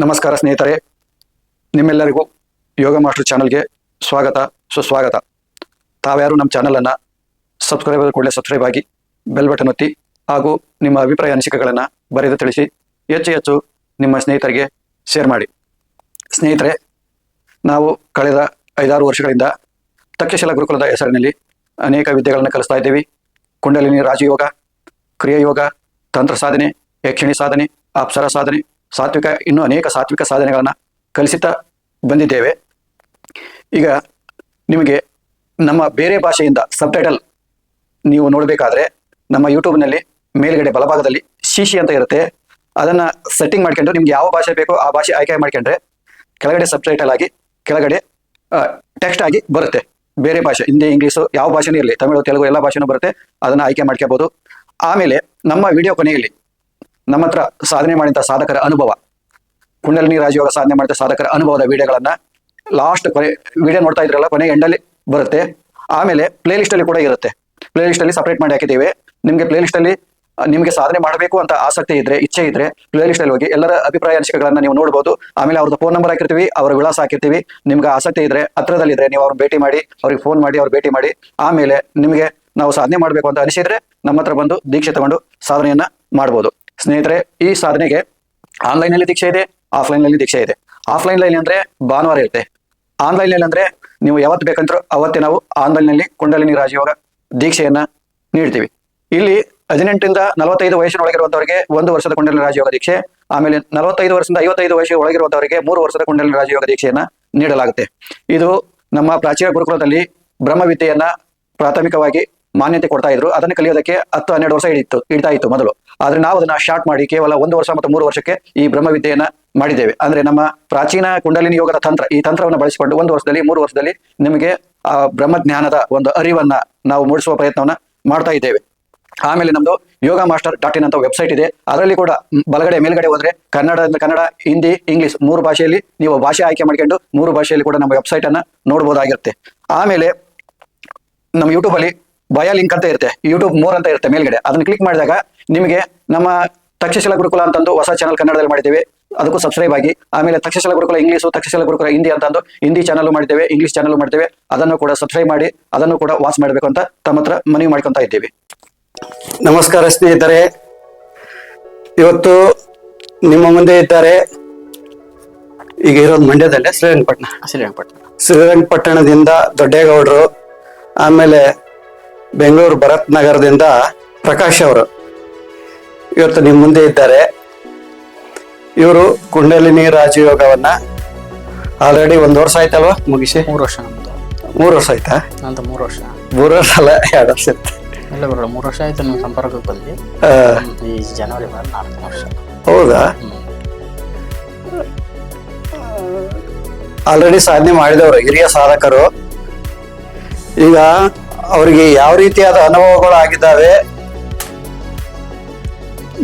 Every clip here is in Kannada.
ನಮಸ್ಕಾರ ಸ್ನೇಹಿತರೆ, ನಿಮ್ಮೆಲ್ಲರಿಗೂ ಯೋಗ ಮಾಸ್ಟರ್ ಚಾನಲ್ಗೆ ಸ್ವಾಗತ ಸುಸ್ವಾಗತ. ತಾವ್ಯಾರು ನಮ್ಮ ಚಾನಲನ್ನು ಸಬ್ಸ್ಕ್ರೈಬ್ ಆಗಿ ಬೆಲ್ ಬಟನ್ ಒತ್ತಿ ಹಾಗೂ ನಿಮ್ಮ ಅಭಿಪ್ರಾಯ ಅನಿಸಿಕೆಗಳನ್ನು ಬರೆದು ತಿಳಿಸಿ ಹೆಚ್ಚು ನಿಮ್ಮ ಸ್ನೇಹಿತರಿಗೆ ಶೇರ್ ಮಾಡಿ. ಸ್ನೇಹಿತರೆ, ನಾವು ಕಳೆದ 5-6 ವರ್ಷಗಳಿಂದ ತಕ್ಷಶಿಲಾ ಗುರುಕುಲದ ಹೆಸರಿನಲ್ಲಿ ಅನೇಕ ವಿದ್ಯೆಗಳನ್ನು ಕಲಿಸ್ತಾ ಇದ್ದೀವಿ. ಕುಂಡಲಿನಿ ರಾಜಯೋಗ, ಕ್ರಿಯಾಯೋಗ, ತಂತ್ರ ಸಾಧನೆ, ಯಕ್ಷಿಣಿ ಸಾಧನೆ, ಅಪ್ಸರ ಸಾಧನೆ, ಸಾತ್ವಿಕ, ಇನ್ನೂ ಅನೇಕ ಸಾತ್ವಿಕ ಸಾಧನೆಗಳನ್ನು ಕಲಿಸುತ್ತಾ ಬಂದಿದ್ದೇವೆ. ಈಗ ನಿಮಗೆ ನಮ್ಮ ಬೇರೆ ಭಾಷೆಯಿಂದ ಸಬ್ಟೈಟಲ್ ನೀವು ನೋಡಬೇಕಾದ್ರೆ ನಮ್ಮ ಯೂಟ್ಯೂಬ್ನಲ್ಲಿ ಮೇಲ್ಗಡೆ ಬಲಭಾಗದಲ್ಲಿ ಶಿಶಿ ಅಂತ ಇರುತ್ತೆ. ಅದನ್ನು ಸೆಟ್ಟಿಂಗ್ ಮಾಡ್ಕೊಂಡು ನಿಮ್ಗೆ ಯಾವ ಭಾಷೆ ಬೇಕೋ ಆ ಭಾಷೆ ಆಯ್ಕೆ ಮಾಡ್ಕೊಂಡ್ರೆ ಕೆಳಗಡೆ ಸಬ್ಟೈಟಲ್ ಆಗಿ ಕೆಳಗಡೆ ಟೆಕ್ಸ್ಟ್ ಆಗಿ ಬರುತ್ತೆ. ಬೇರೆ ಭಾಷೆ, ಹಿಂದಿ, ಇಂಗ್ಲೀಷು, ಯಾವ ಭಾಷೆನೂ ಇರಲಿ, ತಮಿಳು, ತೆಲುಗು ಎಲ್ಲ ಭಾಷೆನೂ ಬರುತ್ತೆ. ಅದನ್ನು ಆಯ್ಕೆ ಮಾಡ್ಕೋಬೋದು. ಆಮೇಲೆ ನಮ್ಮ ವಿಡಿಯೋ ಕೊನೆಯಲ್ಲಿ ನಮ್ಮ ಹತ್ರ ಸಾಧನೆ ಮಾಡಿದ ಸಾಧಕರ ಅನುಭವ, ಕುಂಡಲಿನಿ ರಾಜಯೋಗ ಸಾಧನೆ ಮಾಡಿದ ಸಾಧಕರ ಅನುಭವದ ವಿಡಿಯೋಗಳನ್ನು ಲಾಸ್ಟ್ ವಿಡಿಯೋ ನೋಡ್ತಾ ಇದ್ರಲ್ಲ, ಕೊನೆ ಎಂಡಲ್ಲಿ ಬರುತ್ತೆ. ಆಮೇಲೆ ಪ್ಲೇ ಲಿಸ್ಟಲ್ಲಿ ಕೂಡ ಇರುತ್ತೆ. ಪ್ಲೇ ಲಿಸ್ಟಲ್ಲಿ ಸಪ್ರೇಟ್ ಮಾಡಿ ಹಾಕಿದ್ದೀವಿ. ನಿಮಗೆ ಪ್ಲೇ ಲಿಸ್ಟಲ್ಲಿ ನಿಮಗೆ ಸಾಧನೆ ಮಾಡಬೇಕು ಅಂತ ಆಸಕ್ತಿ ಇದ್ರೆ, ಇಚ್ಛೆ ಇದ್ರೆ ಪ್ಲೇ ಲಿಸ್ಟಲ್ಲಿ ಹೋಗಿ ಎಲ್ಲರ ಅಭಿಪ್ರಾಯ ಅನಿಸಿಕೆಗಳನ್ನು ನೀವು ನೋಡ್ಬೋದು. ಆಮೇಲೆ ಅವ್ರದ್ದು ಫೋನ್ ನಂಬರ್ ಹಾಕಿರ್ತೀವಿ, ಅವರ ವಿಳಾಸ ಹಾಕಿರ್ತೀವಿ. ನಿಮ್ಗೆ ಆಸಕ್ತಿ ಇದ್ರೆ, ಹತ್ರದಲ್ಲಿದ್ರೆ ನೀವು ಅವ್ರನ್ನ ಭೇಟಿ ಮಾಡಿ, ಅವ್ರಿಗೆ ಫೋನ್ ಮಾಡಿ, ಅವ್ರು ಭೇಟಿ ಮಾಡಿ. ಆಮೇಲೆ ನಿಮಗೆ ನಾವು ಸಾಧನೆ ಮಾಡಬೇಕು ಅಂತ ಅನಿಸಿದ್ರೆ ನಮ್ಮ ಹತ್ರ ಬಂದು ದೀಕ್ಷೆ ತಗೊಂಡು ಸಾಧನೆಯನ್ನ ಮಾಡ್ಬೋದು. ಸ್ನೇಹಿತರೆ, ಈ ಸಾಧನೆಗೆ ಆನ್ಲೈನಲ್ಲಿ ದೀಕ್ಷೆ ಇದೆ, ಆಫ್ಲೈನ್ನಲ್ಲಿ ದೀಕ್ಷೆ ಇದೆ. ಆಫ್ಲೈನ್ನಲ್ಲಿ ಅಂದ್ರೆ ಭಾನುವಾರ ಇರುತ್ತೆ. ಆನ್ಲೈನ್ನಲ್ಲಿ ಅಂದ್ರೆ ನೀವು ಯಾವತ್ತು ಬೇಕಂದ್ರೂ ಅವತ್ತೇ ನಾವು ಆನ್ಲೈನ್ನಲ್ಲಿ ಕುಂಡಲಿನಿ ರಾಜಯೋಗ ದೀಕ್ಷೆಯನ್ನ ನೀಡ್ತೀವಿ. ಇಲ್ಲಿ 18ರಿಂದ 45 ವಯಸ್ಸಿನೊಳಗಿರುವಂತವರಿಗೆ 1 ವರ್ಷದ ಕುಂಡಲಿನಿ ರಾಜಯೋಗ ದೀಕ್ಷೆ, ಆಮೇಲೆ 45 ವರ್ಷದಿಂದ 55 ವಯಸ್ಸು ಒಳಗಿರುವಂತವರಿಗೆ 3 ವರ್ಷದ ಕುಂಡಲಿನಿ ರಾಜಯೋಗ ದೀಕ್ಷೆಯನ್ನ ನೀಡಲಾಗುತ್ತೆ. ಇದು ನಮ್ಮ ಪ್ರಾಚೀನ ಗುರುಕುಲದಲ್ಲಿ ಬ್ರಹ್ಮವಿದ್ಯೆಯನ್ನ ಪ್ರಾಥಮಿಕವಾಗಿ ಮಾನ್ಯತೆ ಕೊಡ್ತಾ ಇದ್ರು. ಅದನ್ನು ಕಲಿಯೋದಕ್ಕೆ 10-12 ವರ್ಷ ಹಿಡಿತಾ ಇತ್ತು ಮೊದಲು. ಆದ್ರೆ ನಾವು ಅದನ್ನ ಶಾರ್ಟ್ ಮಾಡಿ ಕೇವಲ 1 ವರ್ಷ ಮತ್ತು 3 ವರ್ಷಕ್ಕೆ ಈ ಬ್ರಹ್ಮವಿದ್ಯೆಯನ್ನ ಮಾಡಿದ್ದೇವೆ. ಅಂದ್ರೆ ನಮ್ಮ ಪ್ರಾಚೀನ ಕುಂಡಲಿನಿ ಯೋಗದ ತಂತ್ರ, ಈ ತಂತ್ರವನ್ನು ಬಳಸಿಕೊಂಡು 1 ವರ್ಷದಲ್ಲಿ 3 ವರ್ಷದಲ್ಲಿ ನಿಮಗೆ ಆ ಬ್ರಹ್ಮಜ್ಞಾನದ ಒಂದು ಅರಿವನ್ನ ನಾವು ಮೂಡಿಸುವ ಪ್ರಯತ್ನವನ್ನ ಮಾಡ್ತಾ ಇದ್ದೇವೆ. ಆಮೇಲೆ ನಮ್ದು yogaMaster.in ಅಂತ ವೆಬ್ಸೈಟ್ ಇದೆ. ಅದರಲ್ಲಿ ಕೂಡ ಬಲಗಡೆ ಮೇಲ್ಗಡೆ ಹೋದ್ರೆ ಕನ್ನಡ, ಹಿಂದಿ, ಇಂಗ್ಲಿಷ್ 3 ಭಾಷೆಯಲ್ಲಿ ನೀವು ಭಾಷೆ ಆಯ್ಕೆ ಮಾಡ್ಕೊಂಡು 3 ಭಾಷೆಯಲ್ಲಿ ಕೂಡ ನಮ್ಮ ವೆಬ್ಸೈಟ್ ಅನ್ನ ನೋಡ್ಬೋದಾಗಿರುತ್ತೆ. ಆಮೇಲೆ ನಮ್ಮ ಯೂಟ್ಯೂಬ್ ಅಲ್ಲಿ ಬಯೋ ಲಿಂಕ್ ಅಂತ ಇರುತ್ತೆ, ಯೂಟ್ಯೂಬ್ 3 ಅಂತ ಇರುತ್ತೆ ಮೇಲ್ಗಡೆ. ಅದನ್ನ ಕ್ಲಿಕ್ ಮಾಡಿದಾಗ ನಿಮಗೆ ನಮ್ಮ ತಕ್ಷಶಿಲಾ ಗುರುಕುಲ ಅಂತಂದು ಹೊಸ ಚಾನಲ್ ಕನ್ನಡದಲ್ಲಿ ಮಾಡಿದ್ದೇವೆ, ಅದಕ್ಕೂ ಸಬ್ಸ್ಕ್ರೈಬ್ ಆಗಿ. ಆಮೇಲೆ ತಕ್ಷಶಿಲಾ ಗುರುಕುಲ ಇಂಗ್ಲೀಷು, ತಕ್ಷಶಿಲಾ ಗುರುಕುಲ ಹಿಂದಿ ಅಂತಂದು ಹಿಂದಿ ಚಾನಲ್ ಮಾಡಿದ್ದೇವೆ, ಇಂಗ್ಲೀಷ್ ಚಾನಲ್ ಮಾಡಿದ್ದೇವೆ. ಅದನ್ನು ಕೂಡ ಸಬ್ಸ್ಕ್ರೈಬ್ ಮಾಡಿ, ಅದನ್ನು ಕೂಡ ವಾಚ್ ಮಾಡಬೇಕು ಅಂತ ತಮ್ಮ ಹತ್ರ ಮನವಿ ಮಾಡ್ಕೊಂತ ಇದ್ದೀವಿ. ನಮಸ್ಕಾರ ಸ್ನೇಹಿತರೆ, ಇವತ್ತು ನಿಮ್ಮ ಮುಂದೆ ಇದ್ದಾರೆ. ಈಗ ಇರೋದು ಮಂಡ್ಯದಲ್ಲೇ ಶ್ರೀರಂಗಪಟ್ಟಣದಿಂದ ದೊಡ್ಡೇಗೌಡರು, ಆಮೇಲೆ ಬೆಂಗಳೂರು ಭರತ್ ನಗರದಿಂದ ಪ್ರಕಾಶ್ ಅವರು ಇವತ್ತು ನಿಮ್ಮ ಮುಂದೆ ಇದ್ದಾರೆ. ಇವರು ಕುಂಡಲಿನಿ ರಾಜಯೋಗವನ್ನ ಆಲ್ರೆಡಿ 1 ವರ್ಷ ಆಯ್ತಲ್ವಾ ಮುಗಿಸಿ? 3 ವರ್ಷ. 3 ವರ್ಷ ಆಯ್ತಾ? ನಂದು 3 ವರ್ಷ. 3 ವರ್ಷ ಅಲ್ಲ, 2 ವರ್ಷ ಇತ್ತು. ಇಲ್ಲ ಬರೋ 3 ವರ್ಷ ಆಯ್ತು ನಿಮ್ಮ ಸಂಪರ್ಕಕ್ಕೆ ಬಂದು. ಈ ಜನವರಿ 4ನೇ ವರ್ಷ. ಹೌದಾ? ಆಲ್ರೆಡಿ ಸಾಧನೆ ಮಾಡಿದವರು ಹಿರಿಯ ಸಾಧಕರು. ಈಗ ಅವರಿಗೆ ಯಾವ ರೀತಿಯಾದ ಅನುಭವಗಳು ಆಗಿದ್ದಾವೆ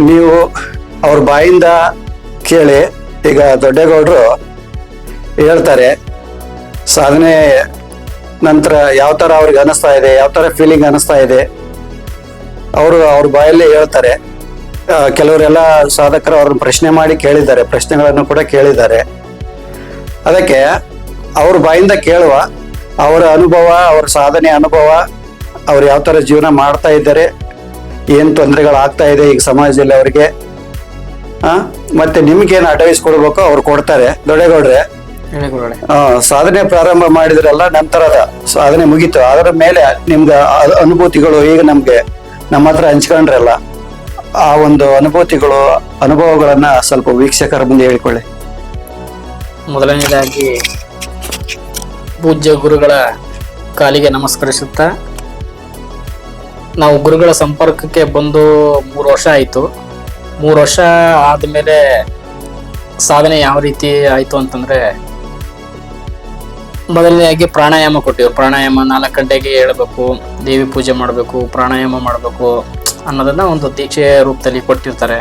ನೀವು ಅವ್ರ ಬಾಯಿಂದ ಕೇಳಿ. ಈಗ ದೊಡ್ಡೇಗೌಡರು ಹೇಳ್ತಾರೆ ಸಾಧನೆ ನಂತರ ಯಾವ ತರ ಅವ್ರಿಗೆ ಅನಿಸ್ತಾ ಇದೆ, ಯಾವ ತರ ಫೀಲಿಂಗ್ ಅನಿಸ್ತಾ ಇದೆ, ಅವ್ರ ಬಾಯಲ್ಲೇ ಹೇಳ್ತಾರೆ. ಕೆಲವರೆಲ್ಲ ಸಾಧಕರು ಅವ್ರನ್ನ ಪ್ರಶ್ನೆ ಮಾಡಿ ಕೇಳಿದ್ದಾರೆ, ಪ್ರಶ್ನೆಗಳನ್ನು ಕೂಡ ಕೇಳಿದ್ದಾರೆ. ಅದಕ್ಕೆ ಅವ್ರ ಬಾಯಿಂದ ಕೇಳುವ ಅವರ ಅನುಭವ, ಅವರ ಸಾಧನೆ ಅನುಭವ, ಅವ್ರು ಯಾವ ತರ ಜೀವನ ಮಾಡ್ತಾ ಇದ್ದಾರೆ, ಏನ್ ತೊಂದರೆಗಳಾಗ್ತಾ ಇದೆ ಈಗ ಸಮಾಜದಲ್ಲಿ ಅವ್ರಿಗೆ, ಮತ್ತೆ ನಿಮ್ಗೇನು ಅಡ್ವೈಸ್ ಕೊಡ್ಬೇಕೋ ಅವ್ರು ಕೊಡ್ತಾರೆ. ದೊಡ್ಡೇಗೌಡ್ರೆ, ಸಾಧನೆ ಪ್ರಾರಂಭ ಮಾಡಿದ್ರಲ್ಲ, ನಂತರದ ಸಾಧನೆ ಮುಗೀತು, ಅದರ ಮೇಲೆ ನಿಮ್ಗೆ ಅನುಭೂತಿಗಳು ಈಗ ನಮ್ಮ ಹತ್ರ ಹಂಚ್ಕೊಂಡ್ರಲ್ಲ, ಆ ಒಂದು ಅನುಭವಗಳನ್ನ ಸ್ವಲ್ಪ ವೀಕ್ಷಕರ ಮುಂದೆ ಹೇಳಿಕೊಳ್ಳಿ. ಮೊದಲನೇದಾಗಿ ಪೂಜ್ಯ ಗುರುಗಳ ಕಾಲಿಗೆ ನಮಸ್ಕರಿಸುತ್ತಾ, ನಾವು ಗುರುಗಳ ಸಂಪರ್ಕಕ್ಕೆ ಬಂದು 3 ವರ್ಷ ಆಯಿತು. 3 ವರ್ಷ ಆದಮೇಲೆ ಸಾಧನೆ ಯಾವ ರೀತಿ ಆಯಿತು ಅಂತಂದರೆ, ಮೊದಲನೇದಾಗಿ ಪ್ರಾಣಾಯಾಮ ಕೊಟ್ಟಿದ್ರು. ಪ್ರಾಣಾಯಾಮ 4 ಗಂಟೆಗೆ ಹೇಳಬೇಕು, ದೇವಿ ಪೂಜೆ ಮಾಡಬೇಕು, ಪ್ರಾಣಾಯಾಮ ಮಾಡಬೇಕು ಅನ್ನೋದನ್ನ ಒಂದು ದೀಕ್ಷೆಯ ರೂಪದಲ್ಲಿ ಕೊಟ್ಟಿರ್ತಾರೆ.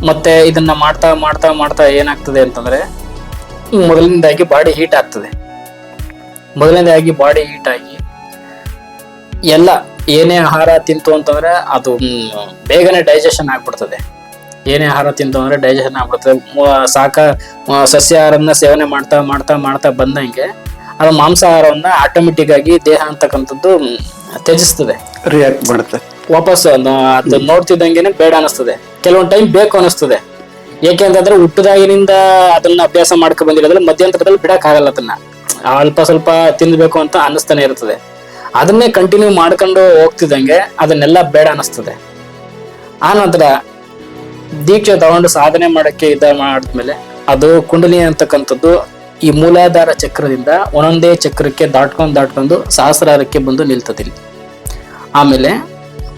ಮತ್ತೆ ಇದನ್ನ ಮಾಡ್ತಾ ಮಾಡ್ತಾ ಮಾಡ್ತಾ ಏನಾಗ್ತದೆ ಅಂತಂದರೆ, ಮೊದಲನೇದಾಗಿ ಬಾಡಿ ಹೀಟ್ ಆಗ್ತದೆ. ಮೊದಲನೇದಾಗಿ ಬಾಡಿ ಹೀಟ್ ಆಗಿ ಎಲ್ಲ ಏನೇ ಆಹಾರ ತಿಂತು ಅಂತಂದ್ರೆ ಅದು ಬೇಗನೆ ಡೈಜೆಷನ್ ಆಗ್ಬಿಡ್ತದೆ. ಏನೇ ಆಹಾರ ತಿಂತು ಅಂದ್ರೆ ಡೈಜೆಷನ್ ಆಗ್ಬಿಡ್ತದೆ. ಸಸ್ಯಾಹಾರವನ್ನ ಸೇವನೆ ಮಾಡ್ತಾ ಮಾಡ್ತಾ ಮಾಡ್ತಾ ಬಂದಂಗೆ ಅದು ಮಾಂಸಾಹಾರವನ್ನ ಆಟೋಮೆಟಿಕ್ ಆಗಿ ದೇಹ ಅಂತಕ್ಕಂಥದ್ದು ತ್ಯಜಿಸ್ತದೆ, ರಿಯಾಕ್ಟ್ ಮಾಡುತ್ತೆ. ವಾಪಸ್ ಅದು ನೋಡ್ತಿದ್ದಂಗೆನೆ ಬೇಡ ಅನಿಸ್ತದೆ. ಕೆಲವೊಂದು ಟೈಮ್ ಬೇಕು ಅನಿಸ್ತದೆ. ಏಕೆಂತಂದ್ರೆ ಹುಟ್ಟದಾಗಿನಿಂದ ಅದನ್ನ ಅಭ್ಯಾಸ ಮಾಡ್ಕೊ ಬಂದಿರೋದ್ರಲ್ಲಿ ಮಧ್ಯಂತರದಲ್ಲಿ ಬಿಡಕ್ ಆಗಲ್ಲ. ಅದನ್ನ ಅಲ್ಪ ಸ್ವಲ್ಪ ತಿನ್ಬೇಕು ಅಂತ ಅನ್ನಿಸ್ತಾನೆ ಇರ್ತದೆ. ಅದನ್ನೇ ಕಂಟಿನ್ಯೂ ಮಾಡ್ಕೊಂಡು ಹೋಗ್ತಿದ್ದಂಗೆ ಅದನ್ನೆಲ್ಲ ಬೇಡ ಅನಿಸ್ತದೆ. ಆ ನಂತರ ದೀಕ್ಷೆ ತಗೊಂಡು ಸಾಧನೆ ಮಾಡಕ್ಕೆ ಮಾಡಿದ್ಮೇಲೆ ಅದು ಕುಂಡಲಿ ಅಂತಕ್ಕಂಥದ್ದು ಈ ಮೂಲಾಧಾರ ಚಕ್ರದಿಂದ ಒಂದೊಂದೇ ಚಕ್ರಕ್ಕೆ ದಾಟ್ಕೊಂಡು ಸಹಸ್ರಾರಕ್ಕೆ ಬಂದು ನಿಲ್ತದೆ. ಆಮೇಲೆ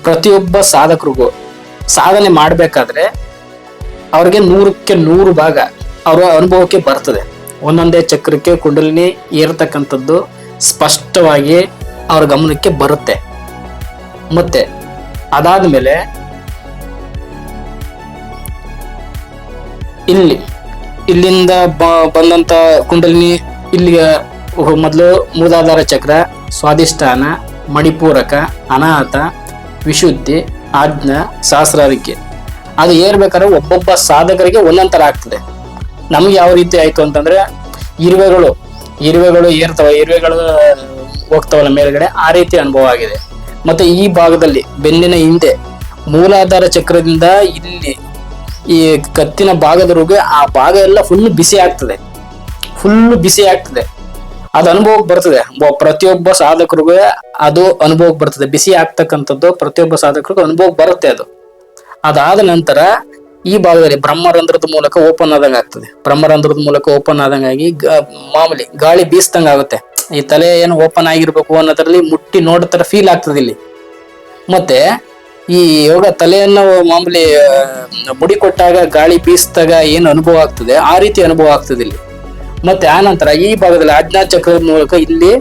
ಪ್ರತಿಯೊಬ್ಬ ಸಾಧಕರಿಗೂ ಸಾಧನೆ ಮಾಡ್ಬೇಕಾದ್ರೆ ಅವ್ರಿಗೆ 100ಕ್ಕೆ 100 ಭಾಗ ಅವರ ಅನುಭವಕ್ಕೆ ಬರ್ತದೆ. ಒಂದೊಂದೇ ಚಕ್ರಕ್ಕೆ ಕುಂಡಲಿನಿ ಏರ್ತಕ್ಕಂಥದ್ದು ಸ್ಪಷ್ಟವಾಗಿ ಅವ್ರ ಗಮನಕ್ಕೆ ಬರುತ್ತೆ. ಮತ್ತೆ ಅದಾದ್ಮೇಲೆ ಇಲ್ಲಿಂದ ಬಂದಂತ ಕುಂಡಲಿನಿ ಇಲ್ಲಿಗೆ ಮೊದಲು ಮೂಲಾಧಾರ ಚಕ್ರ, ಸ್ವಾಧಿಷ್ಠಾನ, ಮಣಿಪೂರಕ, ಅನಾಹತ, ವಿಶುದ್ಧಿ, ಆಜ್ಞಾ, ಸಹಸ್ರಾರಿಕೆ ಅದು ಏರ್ಬೇಕಾದ್ರೆ ಒಬ್ಬೊಬ್ಬ ಸಾಧಕರಿಗೆ ಒಂದೊಂದ್ ತರ ಆಗ್ತದೆ. ನಮ್ಗೆ ಯಾವ ರೀತಿ ಆಯ್ತು ಅಂತಂದ್ರೆ ಇರುವೆಗಳು ಏರ್ತವೆ, ಇರುವೆಗಳು ಹೋಗ್ತಾವಲ್ಲ ಮೇಲ್ಗಡೆ, ಆ ರೀತಿ ಅನುಭವ ಆಗಿದೆ. ಮತ್ತೆ ಈ ಭಾಗದಲ್ಲಿ ಬೆನ್ನಿನ ಹಿಂದೆ ಮೂಲಾಧಾರ ಚಕ್ರದಿಂದ ಇಲ್ಲಿ ಈ ಕತ್ತಿನ ಭಾಗದವರೆಗೆ ಆ ಭಾಗ ಎಲ್ಲ ಫುಲ್ ಬಿಸಿ ಆಗ್ತದೆ. ಅದು ಅನುಭವಕ್ಕೆ ಬರ್ತದೆ. ಪ್ರತಿಯೊಬ್ಬ ಸಾಧಕರಿಗೂ ಅದು ಅನುಭವಕ್ಕೆ ಬರ್ತದೆ. ಬಿಸಿ ಆಗ್ತಕ್ಕಂಥದ್ದು ಪ್ರತಿಯೊಬ್ಬ ಸಾಧಕರಿಗೂ ಅನುಭವಕ್ಕೆ ಬರುತ್ತೆ. ಅದಾದ ನಂತರ ಈ ಭಾಗದಲ್ಲಿ ಬ್ರಹ್ಮರಂಧ್ರದ ಮೂಲಕ ಓಪನ್ ಆದಂಗ ಆಗ್ತದೆ. ಬ್ರಹ್ಮರಂಧ್ರದ ಮೂಲಕ ಓಪನ್ ಆದಂಗಾಗಿ ಮಾಮೂಲಿ ಗಾಳಿ ಬೀಸ್ದಂಗ ಆಗುತ್ತೆ. ಈ ತಲೆ ಏನು ಓಪನ್ ಆಗಿರ್ಬೇಕು ಅನ್ನೋದ್ರಲ್ಲಿ ಮುಟ್ಟಿ ನೋಡೋ ತರ ಫೀಲ್ ಆಗ್ತದೆ ಇಲ್ಲಿ. ಮತ್ತೆ ಈ ಯೋಗ ತಲೆಯನ್ನು ಮಾಮೂಲಿ ಮುಡಿ ಕೊಟ್ಟಾಗ ಗಾಳಿ ಬೀಸಿದಾಗ ಏನು ಅನುಭವ ಆಗ್ತದೆ ಆ ರೀತಿ ಅನುಭವ ಆಗ್ತದೆ ಇಲ್ಲಿ. ಮತ್ತೆ ಆ ನಂತರ ಈ ಭಾಗದಲ್ಲಿ ಆಜ್ಞಾ ಚಕ್ರದ ಮೂಲಕ ಇಲ್ಲಿ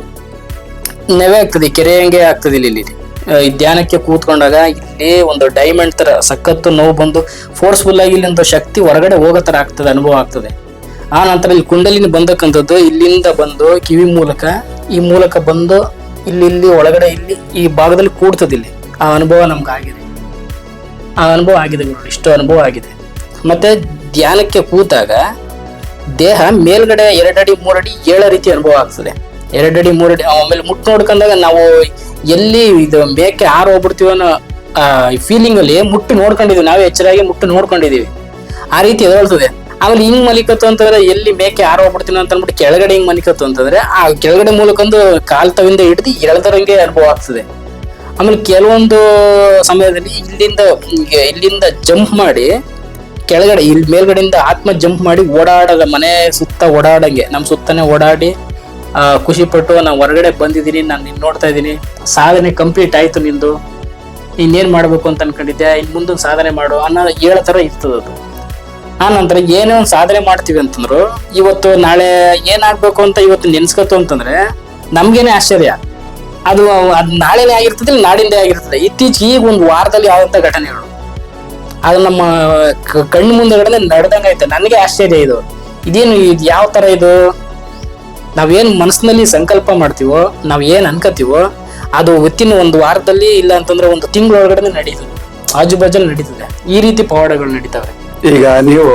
ನೆವೆ ಆಗ್ತದೆ, ಕೆರೆಯಂಗೆ ಆಗ್ತದೆ ಇಲ್ಲಿ. ಧ್ಯಾನಕ್ಕೆ ಕೂತ್ಕೊಂಡಾಗ ಇಲ್ಲಿ ಒಂದು ಡೈಮಂಡ್ ತರ ಸಖತ್ತು ನೋವು ಬಂದು ಫೋರ್ಸ್ಫುಲ್ ಆಗಿ ಇಲ್ಲಿ ಒಂದು ಶಕ್ತಿ ಹೊರಗಡೆ ಹೋಗೋ ತರ ಆಗ್ತದೆ, ಅನುಭವ ಆಗ್ತದೆ. ಆ ನಂತರ ಇಲ್ಲಿ ಕುಂಡಲಿನಿ ಬಂದಕ್ಕಂಥದ್ದು ಇಲ್ಲಿಂದ ಬಂದು ಕಿವಿ ಮೂಲಕ ಈ ಮೂಲಕ ಬಂದು ಇಲ್ಲಿ ಒಳಗಡೆ ಇಲ್ಲಿ ಈ ಭಾಗದಲ್ಲಿ ಕೂಡ್ತದೆ. ಇಲ್ಲಿ ಆ ಅನುಭವ ನಮ್ಗೆ ಆಗಿದೆ. ಗುರು, ಇಷ್ಟು ಅನುಭವ ಆಗಿದೆ. ಮತ್ತೆ ಧ್ಯಾನಕ್ಕೆ ಕೂತಾಗ ದೇಹ ಮೇಲ್ಗಡೆ 2 ಅಡಿ 3 ಅಡಿ ಏಳೋ ರೀತಿ ಅನುಭವ ಆಗ್ತದೆ. 2 ಅಡಿ 3 ಅಡಿ ಆಮೇಲೆ ಮುಟ್ಟು ನೋಡ್ಕೊಂಡಾಗ ನಾವು ಎಲ್ಲಿ ಇದು ಮೇಕೆ ಹಾರ ಹೋಗ್ಬಿಡ್ತೀವಿ ಅನ್ನೋ ಫೀಲಿಂಗ್ ಅಲ್ಲಿ ಮುಟ್ಟು ನೋಡ್ಕೊಂಡಿದೀವಿ, ನಾವೇ ಎಚ್ಚರಾಗಿ ಮುಟ್ಟು ನೋಡ್ಕೊಂಡಿದೀವಿ. ಆ ರೀತಿ ಎದಳ್ತದೆ. ಆಮೇಲೆ ಹಿಂಗ್ ಮಲಿಕತ್ತು ಅಂತಂದ್ರೆ ಎಲ್ಲಿ ಮೇಕೆ ಹಾರ ಹೋಗ್ಬಿಡ್ತೀನಿ ಅಂತ ಅಂದ್ಬಿಟ್ಟು ಕೆಳಗಡೆ ಹಿಂಗ್ ಮಲಿಕತ್ತು ಅಂತಂದ್ರೆ ಆ ಕೆಳಗಡೆ ಮೂಲಕೊಂದು ಕಾಲ್ ತವಿಂದ ಹಿಡಿದು ಎಳ್ದರಂಗೆ ಅನುಭವ ಆಗ್ತದೆ. ಆಮೇಲೆ ಕೆಲವೊಂದು ಸಮಯದಲ್ಲಿ ಇಲ್ಲಿಂದ ಜಂಪ್ ಮಾಡಿ ಕೆಳಗಡೆ ಇಲ್ಲಿ ಮೇಲ್ಗಡೆಯಿಂದ ಆತ್ಮ ಜಂಪ್ ಮಾಡಿ ಓಡಾಡದ ಮನೆ ಸುತ್ತ ಓಡಾಡಂಗೆ ನಮ್ಮ ಸುತ್ತನೇ ಓಡಾಡಿ ಖುಷಿ ಪಟ್ಟು ನಾನು ಹೊರಗಡೆ ಬಂದಿದ್ದೀನಿ, ನಾನು ನಿನ್ನ ನೋಡ್ತಾ ಇದ್ದೀನಿ, ಸಾಧನೆ ಕಂಪ್ಲೀಟ್ ಆಯ್ತು ನಿಂದು, ಇನ್ನೇನ್ ಮಾಡ್ಬೇಕು ಅಂತ ಅನ್ಕೊಂಡಿದ್ದೆ, ಇನ್ ಮುಂದೊಂದು ಸಾಧನೆ ಮಾಡು ಅನ್ನೋ ಹೇಳೋ ತರ ಇರ್ತದ ಅದು. ಆ ನಂತರ ಏನೇ ಒಂದು ಸಾಧನೆ ಮಾಡ್ತೀವಿ ಅಂತಂದ್ರು ಇವತ್ತು ನಾಳೆ ಏನಾಗ್ಬೇಕು ಅಂತ ಇವತ್ತು ನೆನ್ಸ್ಕೊತು ಅಂತಂದ್ರೆ ನಮ್ಗೇನೆ ಆಶ್ಚರ್ಯ. ಅದು ನಾಳೆನೇ ಆಗಿರ್ತದೆ, ನಾಡಿಂದೇ ಆಗಿರ್ತದೆ. ಇತ್ತೀಚೆಗೆ ಈಗ ಒಂದು ವಾರದಲ್ಲಿ ಆದಂತ ಘಟನೆಗಳು ಅದು ನಮ್ಮ ಕಣ್ಣು ಮುಂದೆಗಡೆ ನಡೆದಂಗೈತೆ. ನನಗೆ ಆಶ್ಚರ್ಯ ಇದೇನು ಯಾವ ತರ ಇದು. ನಾವೇನ್ ಮನಸ್ಸಿನಲ್ಲಿ ಸಂಕಲ್ಪ ಮಾಡ್ತೀವೋ, ನಾವ್ ಏನ್ ಅನ್ಕೋತೀವೋ ಅದು ವಿತ್ತಿನ ಒಂದು ವಾರದಲ್ಲಿ ಇಲ್ಲ ಅಂತಂದ್ರೆ ಒಂದು ತಿಂಗಳೊಳಗಡೆ ನಡೀತದೆ, ಆಜುಬಾಜಲ್ಲಿ ನಡೀತದೆ. ಈ ರೀತಿ ಪವಾಡಗಳು ನಡೀತಾವೆ. ಈಗ ನೀವು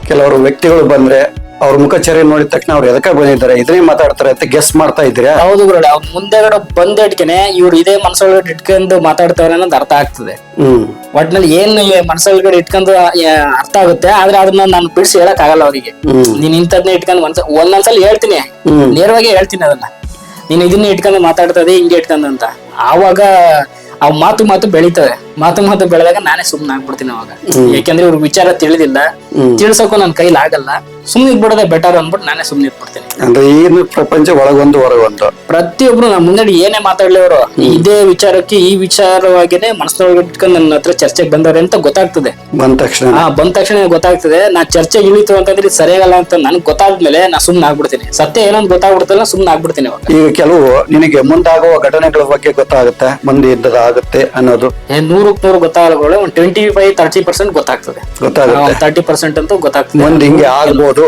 ಕೆಲವರು ವ್ಯಕ್ತಿಗಳು ಬಂದ್ರೆ ಅವ್ರ ಮುಖಚರ್ಯ ನೋಡಿದ ತಕ್ಷಣ ಅವ್ರು ಎದಕ್ಕೆ ಬಂದಿದ್ದಾರೆ, ಇದನ್ನೇ ಮಾತಾಡ್ತಾರೆ ಅಂತ ಗೆಸ್ ಮಾಡ್ತಾ ಇದ್ದೀರಾ? ಹೌದು ಗುರುಗಳೇ, ಅವ್ರ ಮುಂದೆಗಡೆ ಬಂದ ಇಟ್ಕೆನೆ ಇವ್ರು ಇದೇ ಮನಸ್ಸೊಳಗಡೆ ಇಟ್ಕೊಂಡು ಮಾತಾಡ್ತಾವ್ರೆ ಅನ್ನೋದು ಅರ್ಥ ಆಗ್ತದೆ. ಒಟ್ನಲ್ಲಿ ಏನ್ ಮನಸ್ಸೊಳಗಡೆ ಇಟ್ಕೊಂಡು ಅರ್ಥ ಆಗುತ್ತೆ, ಆದ್ರೆ ಅದನ್ನ ನಾನು ಬಿಡಿಸಿ ಹೇಳಕ್ ಆಗಲ್ಲ ಅವರಿಗೆ. ನೀನ್ ಇಂಥದ್ನೇ ಇಟ್ಕೊಂಡು ಒಂದೊಂದ್ಸಲ ಹೇಳ್ತೀನಿ, ನೇರವಾಗಿ ಹೇಳ್ತೀನಿ ಅದನ್ನ, ನೀನ್ ಇದನ್ನೇ ಇಟ್ಕೊಂಡು ಮಾತಾಡ್ತದೆ ಹಿಂಗೆ ಇಟ್ಕೊಂಡು ಅಂತ. ಆವಾಗ ಅವ್ ಮಾತು ಬೆಳಿತವೆ. ಮಾತು ಬೆಳೆದಾಗ ನಾನೇ ಸುಮ್ನೆ ಆಗ್ಬಿಡ್ತೀನಿ ಅವಾಗ. ಯಾಕೆಂದ್ರೆ ಇವ್ರ ವಿಚಾರ ತಿಳಿದಿಲ್ಲ, ತಿಳ್ಸಕ್ಕೂ ನನ್ ಕೈಲಿ ಆಗಲ್ಲ, ಸುಮ್ನೆ ಇದ್ಬಿಡೋದೇ ಬೆಟರ್ ಅಂದ್ಬಿಟ್ಟು ನಾನೇ ಸುಮ್ನೆ ಇದ್ಬಿಡ್ತೀನಿ. ಅಂದ್ರೆ ಈ ಪ್ರಪಂಚ ಒಳಗೊಂದು ಹೊರಗೊಂದು ಪ್ರತಿಯೊಬ್ರು ನಮ್ ಮುಂದೆ ಏನೇ ಮಾತಾಡ್ಲಿ ಅವರು ಇದೇ ವಿಚಾರಕ್ಕೆ ಈ ವಿಚಾರವಾಗಿನೇ ಮನಸ್ಸೊಳಗೆ ಇಟ್ಕೊಂಡು ನನ್ನ ಹತ್ರ ಚರ್ಚೆಗೆ ಬಂದವ್ರೆ ಅಂತ ಗೊತ್ತಾಗ್ತದೆ. ಬಂದ ತಕ್ಷಣ ಗೊತ್ತಾಗ್ತದೆ. ನಾ ಚರ್ಚೆ ಇಳಿತು ಅಂತಂದ್ರೆ ಸರಿಯಾಗಲ್ಲ ಅಂತ ನನ್ಗೆ ಗೊತ್ತಾದ್ಮೇಲೆ ನಾ ಸುಮ್ನೆ ಆಗ್ಬಿಡ್ತೀನಿ. ಸತ್ಯ ಏನೋ ಗೊತ್ತಾಗ್ಬಿಡ್ತಲ್ಲ, ಸುಮ್ನೆ ಆಗ್ಬಿಡ್ತೀನಿ ಅವಾಗ. ಈಗ ಕೆಲವು ನಿನಗೆ ಮುಂದಾಗುವ ಘಟನೆಗಳ ಬಗ್ಗೆ ಗೊತ್ತಾಗುತ್ತೆ, ಮುಂದೆ ಇಂಥದ್ದು ಆಗುತ್ತೆ ಅನ್ನೋದು 100% ಗೊತ್ತಾಗಲ್ಲ. ಒಂದು 25-30% ಗೊತ್ತಾಗ್ತದೆ. 30% ಅಂತೂ ಗೊತ್ತಾಗ್ತದೆ. ಮುಂದೆ ಹಿಂಗೆ ಆಗ್ಬೋದು.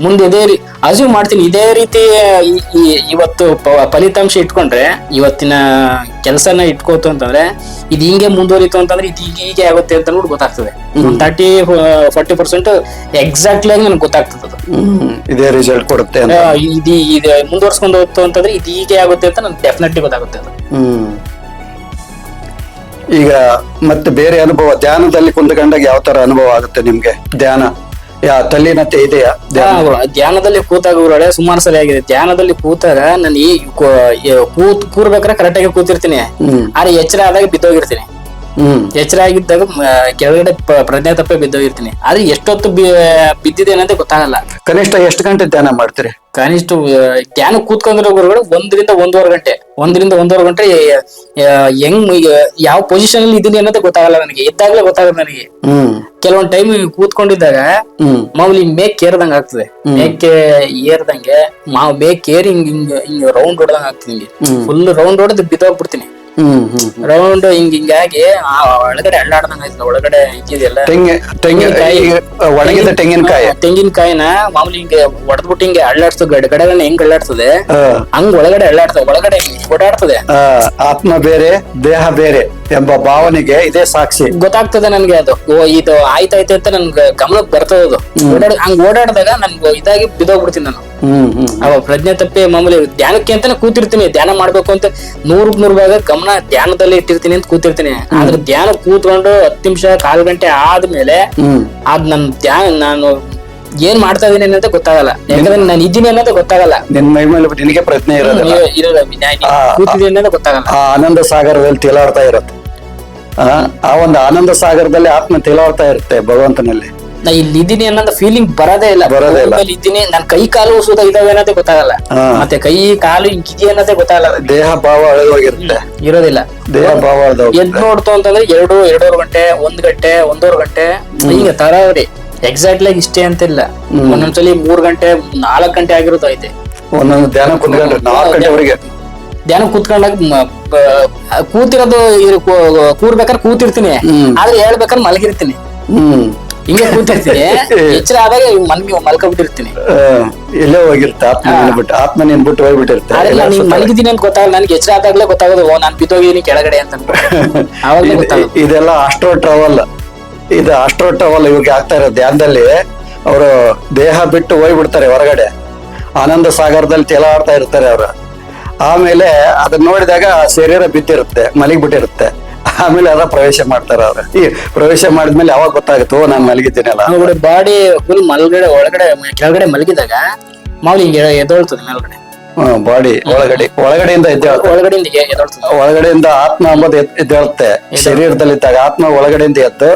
ಮುಂದೆ ಅಸ್ಯೂಮ್ ಮಾಡ್ತೀನಿ ಇದೇ ರೀತಿ ಇವತ್ತು ಫಲಿತಾಂಶ ಇಟ್ಕೊಂಡ್ರೆ ಇವತ್ತಿನ ಕೆಲಸನ ಇಟ್ಕೋತು ಅಂತಂದ್ರೆ ಇದು ಹಿಂಗೆ ಮುಂದುವರಿತು ಅಂತಂದ್ರೆ ಇದು ಹೀಗೆ ಆಗುತ್ತೆ ಅಂತ ನೋಡಿ ಗೊತ್ತಾಗ್ತದೆ. 30-40% ಎಕ್ಸಾಕ್ಟ್ಲಿ ಆಗಿ ನನಗೆ ಗೊತ್ತಾಗ್ತದೆ ಅದು. ಇದೇ ರಿಸಲ್ಟ್ ಕೊಡುತ್ತೆ ಅಂತ. ಇದು ಮುಂದುವರ್ಸ್ಕೊಂಡು ಹೋಗ್ತು ಅಂತಂದ್ರೆ ಇದು ಹೀಗೆ ಆಗುತ್ತೆ ಅಂತ ನನ್ಗೆ ಡೆಫಿನೆಟ್ಲಿ ಗೊತ್ತಾಗುತ್ತೆ ಅದು. ಈಗ ಮತ್ತೆ ಬೇರೆ ಅನುಭವ, ಧ್ಯಾನದಲ್ಲಿ ಕುಂತ್ಕೊಂಡಾಗ ಯಾವ ತರ ಅನುಭವ ಆಗುತ್ತೆ ನಿಮ್ಗೆ? ಧ್ಯಾನ ತಲ್ಲೀನತೆ ಇದೆಯಾ? ಧ್ಯಾನದಲ್ಲಿ ಕೂತಾಗ ಊರೊಳೆ ಸುಮಾರು ಸರಿ ಆಗಿದೆ. ಧ್ಯಾನದಲ್ಲಿ ಕೂತಾಗ ನಾನು ಕೂರ್ಬೇಕಾದ್ರೆ ಕರೆಕ್ಟ್ ಆಗಿ ಕೂತಿರ್ತೀನಿ, ಆದ್ರೆ ಎಚ್ಚರ ಆದಾಗ ಬಿದ್ದೋಗಿರ್ತೀನಿ. ಎಚ್ಚರ ಆಗಿದ್ದಾಗ ಕೆಳಗಡೆ ಪ್ರಜ್ಞೆ ತಪ್ಪೆ ಬಿದ್ದೋಗಿರ್ತೀನಿ. ಆದ್ರೆ ಎಷ್ಟೊತ್ತು ಬಿದ್ದಿದೆ ಅನ್ನೋದೇ ಗೊತ್ತಾಗಲ್ಲ. ಕನಿಷ್ಠ ಎಷ್ಟು ಗಂಟೆ ಧ್ಯಾನ ಮಾಡ್ತೀರಿ? ಕನಿಷ್ಠ ಧ್ಯಾನ ಕೂತ್ಕೊಂಡಿರೋ ಗುರುಗಳು 1-1.5 ಗಂಟೆ 1-1.5 ಗಂಟೆ ಹೆಂಗ್ ಯಾವ ಪೊಸಿಷನ್ ಅಲ್ಲಿ ಇದೀನಿ ಅನ್ನೋದೇ ಗೊತ್ತಾಗಲ್ಲ ನನಗೆ. ಎದ್ದಾಗ್ಲೇ ಗೊತ್ತಾಗಲ್ಲ ನನಗೆ. ಕೆಲವೊಂದ್ ಟೈಮ್ ಕೂತ್ಕೊಂಡಿದ್ದಾಗ ಮಾಮೂಲಿ ಮೇಕ್ ಏರ್ದಂಗ ಆಗ್ತದೆ. ಮೇಕೆ ಏರ್ದಂಗೆ ಮೇಕ್ ಏರ್ ಹಿಂಗ್ ರೌಂಡ್ ಹೊಡೆದಂಗ ಆಗ್ತದೆ. ಹಿಂಗೆ ಫುಲ್ ರೌಂಡ್ ಹೊಡೆದು ಬಿದ್ದೋಗ್ಬಿಡ್ತೀನಿ. ರೌಂಡ್ ಹಿಂಗಾಗಿ ಒಳಗಡೆ ಅಳ್ಳಾಡ್ದಂಗ ಆಯ್ತು. ಒಳಗಡೆ ಇದೆಯಲ್ಲ ತೆಂಗಿನಕಾಯಿನ ಮಾಮೂಲಿ ಹಿಂಗೆ ಹೊಡೆದ್ಬಿಟ್ಟು ಹಿಂಗೆ ಅಳ್ಳಾಡ್ಸ್ತದೆ. ಗಡಗಡೆ ಹೆಂಗ್ ಅಳ್ಳಾಡ್ತದೆ ಹಂಗ್ ಒಳಗಡೆ ಅಳ್ಳಾಡ್ತದೆ. ಒಳಗಡೆ ಓಡಾಡ್ತದೆ. ಆತ್ಮ ಬೇರೆ ದೇಹ ಬೇರೆ ಎಂಬ ಭಾವನೆಗೆ ಇದೇ ಸಾಕ್ಷಿ. ಗೊತ್ತಾಗ್ತದೆ ನನ್ಗೆ ಅದು. ಇದು ಆಯ್ತಾಯ್ತು ಅಂತ ನನ್ಗೆ ಗಮನಕ್ಕೆ ಬರ್ತದೆ ಅದು. ಹಂಗ್ ಓಡಾಡಿದಾಗ ನನ್ಗೆ ಇದಾಗಿ ಬಿದ್ದೋಗ್ಬಿಡ್ತೀನಿ ನಾನು. ಅವ ಪ್ರಜ್ಞೆ ತಪ್ಪಿ ಮಾಮೂಲಿ ಧ್ಯಾನಕ್ಕೆ ಅಂತಾನೆ ಕೂತಿರ್ತೀನಿ. ಧ್ಯಾನ ಮಾಡ್ಬೇಕು ಅಂತ 100 ಭಾಗ ಗಮನ ಧ್ಯಾನದಲ್ಲಿ ಇಟ್ಟಿರ್ತೀನಿ ಅಂತ ಕೂತಿರ್ತೀನಿ. ಆದ್ರೆ ಧ್ಯಾನ ಕೂತ್ಕೊಂಡು 10 ನಿಮಿಷ 1/4 ಗಂಟೆ ಆದ್ಮೇಲೆ ಅದ್ ನನ್ ನಾನು ಏನ್ ಮಾಡ್ತಾ ಇದೀನಿ ಅನ್ನೋದೇ ಗೊತ್ತಾಗಲ್ಲ. ಯಾಕಂದ್ರೆ ನಾನು ಇದ್ದೀನಿ ಅನ್ನೋದೇ ಗೊತ್ತಾಗಲ್ಲ. ನಿನ್ ಮೈ ಮೇಲೆ ನಿನಗೆ ಪ್ರಜ್ಞೆ ಕೂತಿದ್ದೀನಿ ಅನ್ನೋದೇ ಗೊತ್ತಾಗಲ್ಲ. ಆ ಆನಂದ ಸಾಗರದಲ್ಲಿ ತೇಲಾಡ್ತಾ ಇರುತ್ತೆ. ಆ ಒಂದು ಆನಂದ ಸಾಗರದಲ್ಲಿ ಆತ್ಮ ತೇಲಾಡ್ತಾ ಇರುತ್ತೆ ಭಗವಂತನಲ್ಲಿ. ನಾ ಇಲ್ಲಿ ಇದ್ದೀನಿ ಅನ್ನೋ ಫೀಲಿಂಗ್ ಬರೋದೇ ಇಲ್ಲ. ಇದ್ದೀನಿ ನನ್ ಕೈ ಕಾಲು ಸುದ ಇದಾವೆ ಅನ್ನೋದೇ ಗೊತ್ತಾಗಲ್ಲ. ಮತ್ತೆ ಕೈ ಕಾಲು ಹಿಂಗಿದೆಯಾ ಅನ್ನೋದೇ ಗೊತ್ತಾಗಲ್ಲ. ದೇಹ ಭಾವ ಅಳಗೋಗಿರುತ್ತೆ. ಇರೋದಿಲ್ಲ. ದೇಹ ಭಾವ ಎದ್ ನೋಡ್ತು ಅಂತಂದ್ರೆ 2-2.5 ಗಂಟೆ 1 ಗಂಟೆ 1.5 ಗಂಟೆ ಹಿಂಗೆ ತರಾವರಿ ಎಕ್ಸಾಕ್ಟ್ಲಿ ಆಗಿ ಇಷ್ಟೇ ಅಂತಿಲ್ಲ. ಒಂದೊಂದ್ಸಲಿ 3 ಗಂಟೆ 4 ಗಂಟೆ ಆಗಿರೋದು ಐತೆ. ಒಂದೊಂದು ಧ್ಯಾನ ಕುತ್ಕೊಂಡ್ರೆ 4 ಗಂಟೆವರೆಗೆ ಧ್ಯಾನ ಕೂತ್ಕೊಂಡಾಗ ಕೂತಿರೋದು ಕೂರ್ಬೇಕಾದ್ರೆ ಕೂತಿರ್ತೀನಿ. ಆದ್ರೆ ಹೇಳ್ಬೇಕಾದ್ರೆ ಮಲಗಿರ್ತೀನಿ. ಹಿಂಗೆ ಕೂತಿರ್ತೀನಿ. ಎಚ್ಚರ ಆದಾಗ ಮಲ್ಕೊಂಡ್ಬಿಟ್ಟಿರ್ತೀನಿ. ಎಲ್ಲೇ ಹೋಗಿರುತ್ತೆ ಆತ್ಮ ನೀನ್ ಬಿಟ್ಟು ಹೋಗ್ಬಿಟ್ಟಿರುತ್ತೆ. ಮಲಗಿದ್ದೀನಿ ಅಂತ ಗೊತ್ತಾಗಲ್ಲ. ನನ್ಗೆ ಎಚ್ಚರ ಆದಾಗ್ಲೇ ಗೊತ್ತಾಗೋದು ನಾನ್ ಬಿದ್ದೋಗಿದ್ದೀನಿ ಕೆಳಗಡೆ ಅಂತ. ಅವಾಗಲೇ ಗೊತ್ತಾಗೋದು. ಇದೆಲ್ಲ ಆಸ್ಟ್ರೋ ಟ್ರಾವಲ್. ಇದು ಆಸ್ಟ್ರೋ ಟ್ರಾವಲ್ ಇವಾಗ ಆಗ್ತಾ ಇರೋ ಧ್ಯಾನದಲ್ಲಿ ಅವರು ದೇಹ ಬಿಟ್ಟು ಹೋಗ್ಬಿಡ್ತಾರೆ ಹೊರಗಡೆ. ಆನಂದ ಸಾಗರದಲ್ಲಿ ತೇಲಾಡ್ತಾ ಇರ್ತಾರೆ ಅವರು. ಆಮೇಲೆ ಅದನ್ನ ನೋಡಿದಾಗ ಶರೀರ ಬಿದ್ದಿರುತ್ತೆ, ಮಲಗಿಬಿಟ್ಟಿರುತ್ತೆ. ಆಮೇಲೆ ಅದ ಪ್ರವೇಶ ಮಾಡ್ತಾರೆ ಅವ್ರ. ಈ ಪ್ರವೇಶ ಮಾಡಿದ್ಮೇಲೆ ಯಾವಾಗ ಗೊತ್ತಾಗುತ್ತೆ ನಾನ್ ಮಲಗಿದ್ದೀನಲ್ಲ. ಬಾಡಿ ಫುಲ್ ಒಳಗಡೆ ಕೆಳಗಡೆ ಮಲಗಿದಾಗ ಮಾಮೂಲಿ ಹಿಂಗೆ ಎದ್ದೊಳ್ತದೆ ಮೇಲ್ಗಡೆ. ಬಾಡಿ ಒಳಗಡೆಯಿಂದ ಒಳಗಡೆಯಿಂದ ಆತ್ಮ ಅಂಬುದು ಎದ್ದೇಳುತ್ತೆ. ಶರೀರದಲ್ಲಿದ್ದಾಗ ಆತ್ಮ ಒಳಗಡೆಯಿಂದ ಎದ್ದು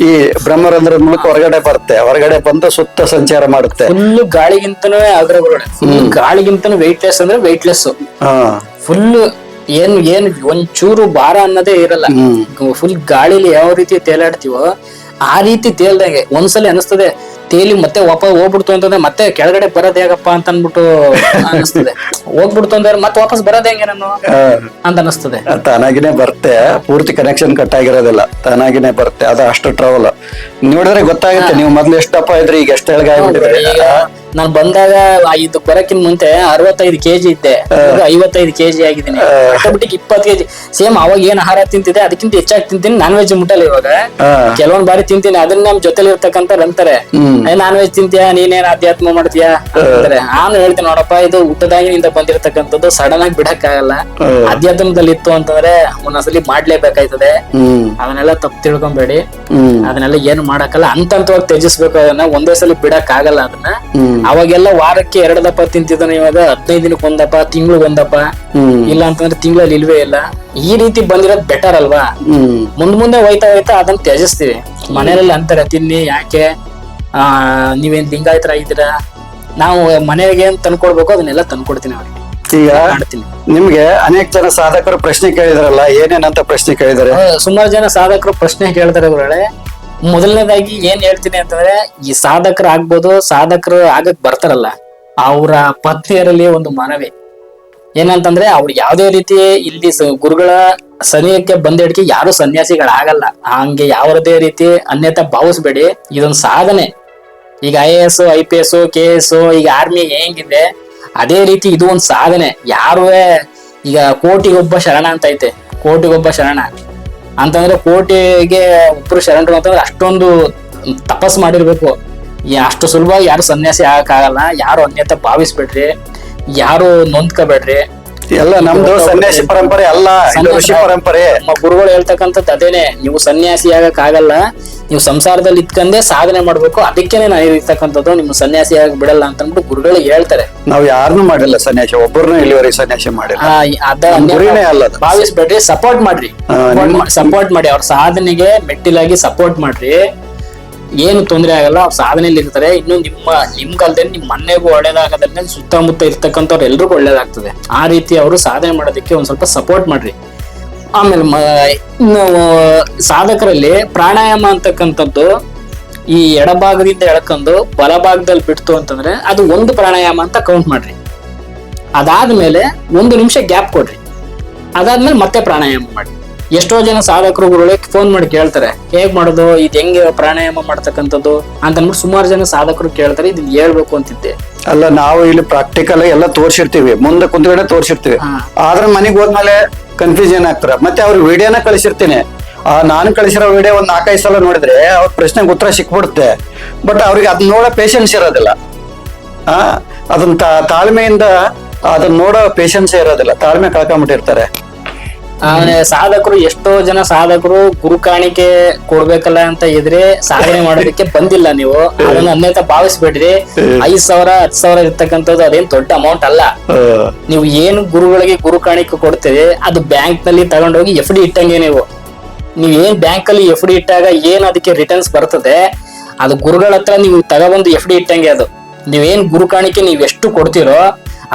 ಈ ಬ್ರಹ್ಮರಂಧ್ರದ ಮೂಲಕ ಹೊರಗಡೆ ಬರುತ್ತೆ. ಹೊರಗಡೆ ಬಂದು ಸುತ್ತ ಸಂಚಾರ ಮಾಡುತ್ತೆ. ಫುಲ್ ಗಾಳಿಗಿಂತನೂ ಗಾಳಿಗಿಂತನೂ ವೆಯ್ಟ್ಲೆಸ್ ಅಂದ್ರೆ ವೆಯ್ಟ್ಲೆಸ್. ಫುಲ್ ಏನ್ ಒಂಚೂರು ಭಾರ ಅನ್ನೋದೇ ಇರಲ್ಲ. ಫುಲ್ ಗಾಳಿಲಿ ಯಾವ ರೀತಿ ತೇಲಾಡ್ತೀವೋ ಆ ರೀತಿ ತೇಲ್ದಂಗೆ ಒಂದ್ಸಲಿ ಅನಿಸ್ತದೆ. ತೇಲಿ ಮತ್ತೆ ಹೋಗ್ಬಿಡ್ತು ಅಂತಂದ್ರೆ ಮತ್ತೆ ಕೆಳಗಡೆ ಬರೋದ್ ಹೇಗಪ್ಪ ಅಂತ ಅನ್ಬಿಟ್ಟು ಅನಿಸ್ತದೆ. ಹೋಗ್ಬಿಡ್ತು ಅಂದ್ರೆ ಮತ್ತೆ ವಾಪಸ್ ಬರೋದ್ ಹೆಂಗೆ ನಾನು ಅಂತ ಅನಿಸ್ತದೆ. ತಾನಾಗಿನೇ ಬರುತ್ತೆ. ಪೂರ್ತಿ ಕನೆಕ್ಷನ್ ಕಟ್ ಆಗಿರೋದಿಲ್ಲ, ತಾನಾಗಿನೇ ಬರುತ್ತೆ. ಅದು ಅಷ್ಟು ಟ್ರಾವಲ್ ನೋಡಿದ್ರೆ ಗೊತ್ತಾಗುತ್ತೆ. ನೀವು ಮೊದ್ಲು ಎಷ್ಟು ದಪ್ಪ ಇದ್ರಿ, ಈಗ ಎಷ್ಟು ಎಳಗಾಗ್ಬಿಟ್ಟಿದ್ರೆ. ನಾನ್ ಬಂದಾಗ ಇದು ಬರಕ್ಕಿಂತ ಮುಂಚೆ 65 kg ಇದ್ದೆ. 55 kg ಆಗಿದ್ದೀನಿ. Automatic 20 kg. ಸೇಮ್ ಅವಾಗ ಏನ್ ಆಹಾರ ತಿಂತಿದೆ ಅದಕ್ಕಿಂತ ಹೆಚ್ಚಾಗಿ ತಿಂತೀನಿ. ನಾನ್ ವೆಜ್ ಮುಟ್ಟಲ್ಲ ಇವಾಗ. ಕೆಲವೊಂದ್ ಬಾರಿ ತಿಂತೀನಿ. ಅದನ್ನ ನಮ್ ಜೊತೆಲಿ ಇರ್ತಕ್ಕಂಥ ಅಂತಾರೆ, ನಾನ್ ವೆಜ್ ತಿಂತೀಯಾ, ನೀನೇನ್ ಅಧ್ಯಾತ್ಮ ಮಾಡ್ತೀಯಾ ಅಂತಾರೆ. ನಾನು ಹೇಳ್ತೀನಿ, ನೋಡಪ್ಪ ಇದು ಊಟದಾಗಿನಿಂದ ಬಂದಿರತಕ್ಕಂಥದ್ದು, ಸಡನ್ ಆಗಿ ಬಿಡಕ್ ಆಗಲ್ಲ. ಅಧ್ಯಾತ್ಮದಲ್ಲಿ ಇತ್ತು ಅಂತಂದ್ರೆ ಒಂದೊಂದ್ಸಲಿ ಮಾಡ್ಲೇಬೇಕಾಯ್ತದೆ. ಅದನ್ನೆಲ್ಲ ತಪ್ಪು ತಿಳ್ಕೊಂಬೇಡಿ. ಅದನ್ನೆಲ್ಲ ಏನು ಮಾಡಕ್ಕಲ್ಲ. ಹಂತವಾಗಿ ತ್ಯಜಿಸ್ಬೇಕು. ಅದನ್ನ ಒಂದೇ ಸಲ ಬಿಡಕ್ ಆಗಲ್ಲ. ಅದನ್ನ ಅವಾಗೆಲ್ಲ ವಾರಕ್ಕೆ 2 ದಪ್ಪ ತಿಂತಿದ್ದಾನೆ. ಇವಾಗ 15 ದಿನಕ್ಕೆ 1 ದಪ್ಪ, ತಿಂಗ್ಳಿಗೆ 1 ದಪ್ಪ. ಇಲ್ಲ ಅಂತಂದ್ರೆ ತಿಂಗಳಲ್ಲಿ ಇಲ್ವೇ ಇಲ್ಲ. ಈ ರೀತಿ ಬಂದಿರೋದ್ ಬೆಟರ್ ಅಲ್ವಾ? ಮುಂದೆ ಹೋಯ್ತಾ ಅದನ್ನ ತ್ಯಜಿಸ್ತೀವಿ. ಮನೆಯಲ್ಲಿ ಅಂತಾರೆ, ತಿನ್ನಿ ಯಾಕೆ ನೀವೇನ್ ಲಿಂಗಾಯತರ ಇದ್ದೀರಾ. ನಾವು ಮನೆಗೆ ಏನ್ ತಂದ್ಕೊಡ್ಬೇಕು ಅದನ್ನೆಲ್ಲ ತಂದ್ಕೊಡ್ತೀನಿ ಅವ್ರಿಗೆ. ಈಗ ನಿಮ್ಗೆ ಅನೇಕ ಜನ ಸಾಧಕರು ಪ್ರಶ್ನೆ ಕೇಳಿದಾರಲ್ಲ, ಏನೇನಂತ ಪ್ರಶ್ನೆ ಕೇಳಿದಾರೆ? ಸುಮಾರು ಜನ ಸಾಧಕರು ಪ್ರಶ್ನೆ ಕೇಳ್ತಾರೆ ಗುರುಗಳೇ. ಮೊದಲನೇದಾಗಿ ಏನ್ ಹೇಳ್ತೀನಿ ಅಂತಂದ್ರೆ, ಈ ಸಾಧಕರು ಆಗ್ಬೋದು, ಸಾಧಕರು ಆಗಕ್ ಬರ್ತಾರಲ್ಲ, ಅವರ ಪತ್ನಿಯರಲ್ಲಿ ಒಂದು ಮನವಿ ಏನಂತಂದ್ರೆ, ಅವ್ರು ಯಾವ್ದೇ ರೀತಿ ಇಲ್ಲಿ ಗುರುಗಳ ಸನಿಹಕ್ಕೆ ಬಂದಿಡ್ಕೆ ಯಾರು ಸನ್ಯಾಸಿಗಳಾಗಲ್ಲ. ಹಂಗೆ ಯಾವುದೇ ರೀತಿ ಅನ್ಯತಾ ಭಾವಿಸ್ಬೇಡಿ. ಇದೊಂದು ಸಾಧನೆ. ಈಗ IAS IPS KS ಈಗ ಆರ್ಮಿ ಹೆಂಗಿದೆ ಅದೇ ರೀತಿ ಇದು ಒಂದು ಸಾಧನೆ. ಯಾರುವೆ ಈಗ ಕೋಟಿಗೊಬ್ಬ ಶರಣ ಅಂತ ಐತೆ, ಕೋಟಿಗೊಬ್ಬ ಶರಣ ಅಂತಂದ್ರೆ ಕೋಟಿಗೆ ಒಬ್ರು ಶರಣರು ಅಂತಂದ್ರೆ ಅಷ್ಟೊಂದು ತಪಸ್ ಮಾಡಿರ್ಬೇಕು. ಅಷ್ಟು ಸುಲಭವಾಗಿ ಯಾರು ಸನ್ಯಾಸಿ ಆಗಕ್ಕಾಗಲ್ಲ. ಯಾರು ಅನ್ಯತ ಭಾವಿಸ್ಬೇಡ್ರಿ, ಯಾರು ನೊಂದ್ಕೋಬೇಡ್ರಿ. ಎಲ್ಲ ನಮ್ದು ಸನ್ಯಾಸಿ ಪರಂಪರೆ ಅಲ್ಲ, ಇದು ಋಷಿ ಪರಂಪರೆ. ನಮ್ಮ ಗುರುಗಳು ಹೇಳ್ತಕ್ಕಂಥದ್ದು ಅದೇನೆ, ನೀವು ಸನ್ಯಾಸಿ ಆಗಕ್ ಆಗಲ್ಲ, ನೀವು ಸಂಸಾರದಲ್ಲಿ ಇಟ್ಕೊಂಡೇ ಸಾಧನೆ ಮಾಡ್ಬೇಕು. ಅದಕ್ಕೇನೆ ನಾನು ಇರ್ತಕ್ಕಂಥದ್ದು, ನಿಮ್ಮ ಸನ್ಯಾಸಿ ಆಗಿ ಬಿಡಲ್ಲ ಅಂತ ಅಂದ್ಬಿಟ್ಟು ಗುರುಗಳು ಹೇಳ್ತಾರೆ. ನಾವು ಯಾರನ್ನೂ ಮಾಡಿಲ್ಲ ಸನ್ಯಾಸಿ, ಒಬ್ಬರನ್ನ ಇಲ್ಲಿವರೆಗೆ ಸನ್ಯಾಸಿ ಮಾಡಿಲ್ಲ. ಗುರಿನೇ ಅಲ್ಲ ಅದು. ಭಾವಿಸ್ಬೇಡ್ರಿ, ಸಪೋರ್ಟ್ ಮಾಡ್ರಿ, ಸಪೋರ್ಟ್ ಮಾಡಿ, ಅವ್ರ ಸಾಧನೆಗೆ ಮೆಟ್ಟಿಲಾಗಿ ಸಪೋರ್ಟ್ ಮಾಡ್ರಿ. ಏನು ತೊಂದರೆ ಆಗಲ್ಲ, ಅವ್ರ ಸಾಧನೆಯಲ್ಲಿ ಇರ್ತಾರೆ. ಇನ್ನು ನಿಮ್ ಕಾಲದಲ್ಲಿ ನಿಮ್ ಮನೆಗೂ ಒಳ್ಳೇದಾಗದಂದ್ರೆ ಸುತ್ತಮುತ್ತ ಇರ್ತಕ್ಕಂಥವ್ರು ಎಲ್ರಿಗೂ ಒಳ್ಳೇದಾಗ್ತದೆ. ಆ ರೀತಿ ಅವರು ಸಾಧನೆ ಮಾಡೋದಕ್ಕೆ ಒಂದ್ ಸ್ವಲ್ಪ ಸಪೋರ್ಟ್ ಮಾಡ್ರಿ. ಆಮೇಲೆ ಇನ್ನು ಸಾಧಕರಲ್ಲಿ ಪ್ರಾಣಾಯಾಮ ಅಂತಕ್ಕಂಥದ್ದು ಈ ಎಡಭಾಗದಿಂದ ಎಳ್ಕೊಂಡು ಬಲಭಾಗದಲ್ಲಿ ಬಿಡ್ತು ಅಂತಂದ್ರೆ ಅದು ಒಂದು ಪ್ರಾಣಾಯಾಮ ಅಂತ ಕೌಂಟ್ ಮಾಡ್ರಿ. ಅದಾದ್ಮೇಲೆ 1 ನಿಮಿಷ ಗ್ಯಾಪ್ ಕೊಡ್ರಿ. ಅದಾದ್ಮೇಲೆ ಮತ್ತೆ ಪ್ರಾಣಾಯಾಮ ಮಾಡಿ. ಎಷ್ಟೋ ಜನ ಸಾಧಕರು ಗುರುಗಳಿಗೆ ಫೋನ್ ಮಾಡಿ ಕೇಳ್ತಾರೆ, ಹೇಗ್ ಮಾಡೋದು, ಇದು ಹೆಂಗೆ ಪ್ರಾಣಾಯಾಮ ಮಾಡ್ತಕ್ಕಂಥದ್ದು ಅಂತ ಅಂದ್ಬಿಟ್ಟು ಸುಮಾರು ಜನ ಸಾಧಕರು ಕೇಳ್ತಾರೆ. ಇದನ್ನ ಹೇಳ್ಬೇಕು ಅಂತಿದ್ದೆ. ಅಲ್ಲ, ನಾವು ಇಲ್ಲಿ ಪ್ರಾಕ್ಟಿಕಲ್ ಎಲ್ಲ ತೋರ್ಸಿರ್ತೀವಿ, ಮುಂದೆ ಕುಂತ್ಕೊಂಡೆ ತೋರ್ಸಿರ್ತೀವಿ. ಆದ್ರೆ ಮನೆಗೆ ಹೋದ್ಮೇಲೆ ಕನ್ಫ್ಯೂಷನ್ ಆಗ್ತಾರ. ಮತ್ತೆ ಅವ್ರಿಗೆ ವಿಡಿಯೋನ ಕಳಿಸಿರ್ತೀನಿ. ನಾನು ಕಳಿಸಿರೋ ವಿಡಿಯೋ 4-5 ಸಲ ನೋಡಿದ್ರೆ ಅವ್ರ ಪ್ರಶ್ನೆಗೆ ಉತ್ತರ ಸಿಕ್ಬಿಡುತ್ತೆ. ಬಟ್ ಅವ್ರಿಗೆ ಅದನ್ನ ನೋಡೋ ಪೇಷನ್ಸ್ ಇರೋದಿಲ್ಲ. ಅದನ್ನ ತಾಳ್ಮೆಯಿಂದ ಅದನ್ನ ನೋಡೋ ಪೇಷನ್ಸ್ ಇರೋದಿಲ್ಲ, ತಾಳ್ಮೆ ಕಳ್ಕೊಂಡ್ಬಿಟ್ಟಿರ್ತಾರೆ. ಸಾಧಕರು ಎಷ್ಟೋ ಜನ ಸಾಧಕರು ಗುರು ಕಾಣಿಕೆ ಕೊಡ್ಬೇಕಲ್ಲ ಅಂತ ಇದ್ರೆ ಸಾಧನೆ ಮಾಡೋದಕ್ಕೆ ಬಂದಿಲ್ಲ. ನೀವು ಅದನ್ನ ಅನ್ಯತ ಭಾವಿಸ್ಬೇಡ್ರಿ. 5,000 10,000 ಇರ್ತಕ್ಕಂಥದ್ದು ಅದೇನ್ ದೊಡ್ಡ ಅಮೌಂಟ್ ಅಲ್ಲ. ನೀವು ಏನು ಗುರುಗಳಿಗೆ ಗುರು ಕಾಣಿಕೆ ಕೊಡ್ತೀರಿ ಅದು ಬ್ಯಾಂಕ್ ನಲ್ಲಿ ತಗೊಂಡೋಗಿ FD ಇಟ್ಟಂಗೆ. ನೀವು ಏನ್ ಬ್ಯಾಂಕ್ ಅಲ್ಲಿ FD ಇಟ್ಟಾಗ ಏನ್ ಅದಕ್ಕೆ ರಿಟರ್ನ್ಸ್ ಬರ್ತದೆ, ಅದು ಗುರುಗಳ ಹತ್ರ ನೀವು ತಗೊಬಂದು FD ಇಟ್ಟಂಗೆ. ಅದು ನೀವೇನ್ ಗುರು ಕಾಣಿಕೆ ನೀವ್ ಎಷ್ಟು ಕೊಡ್ತೀರೋ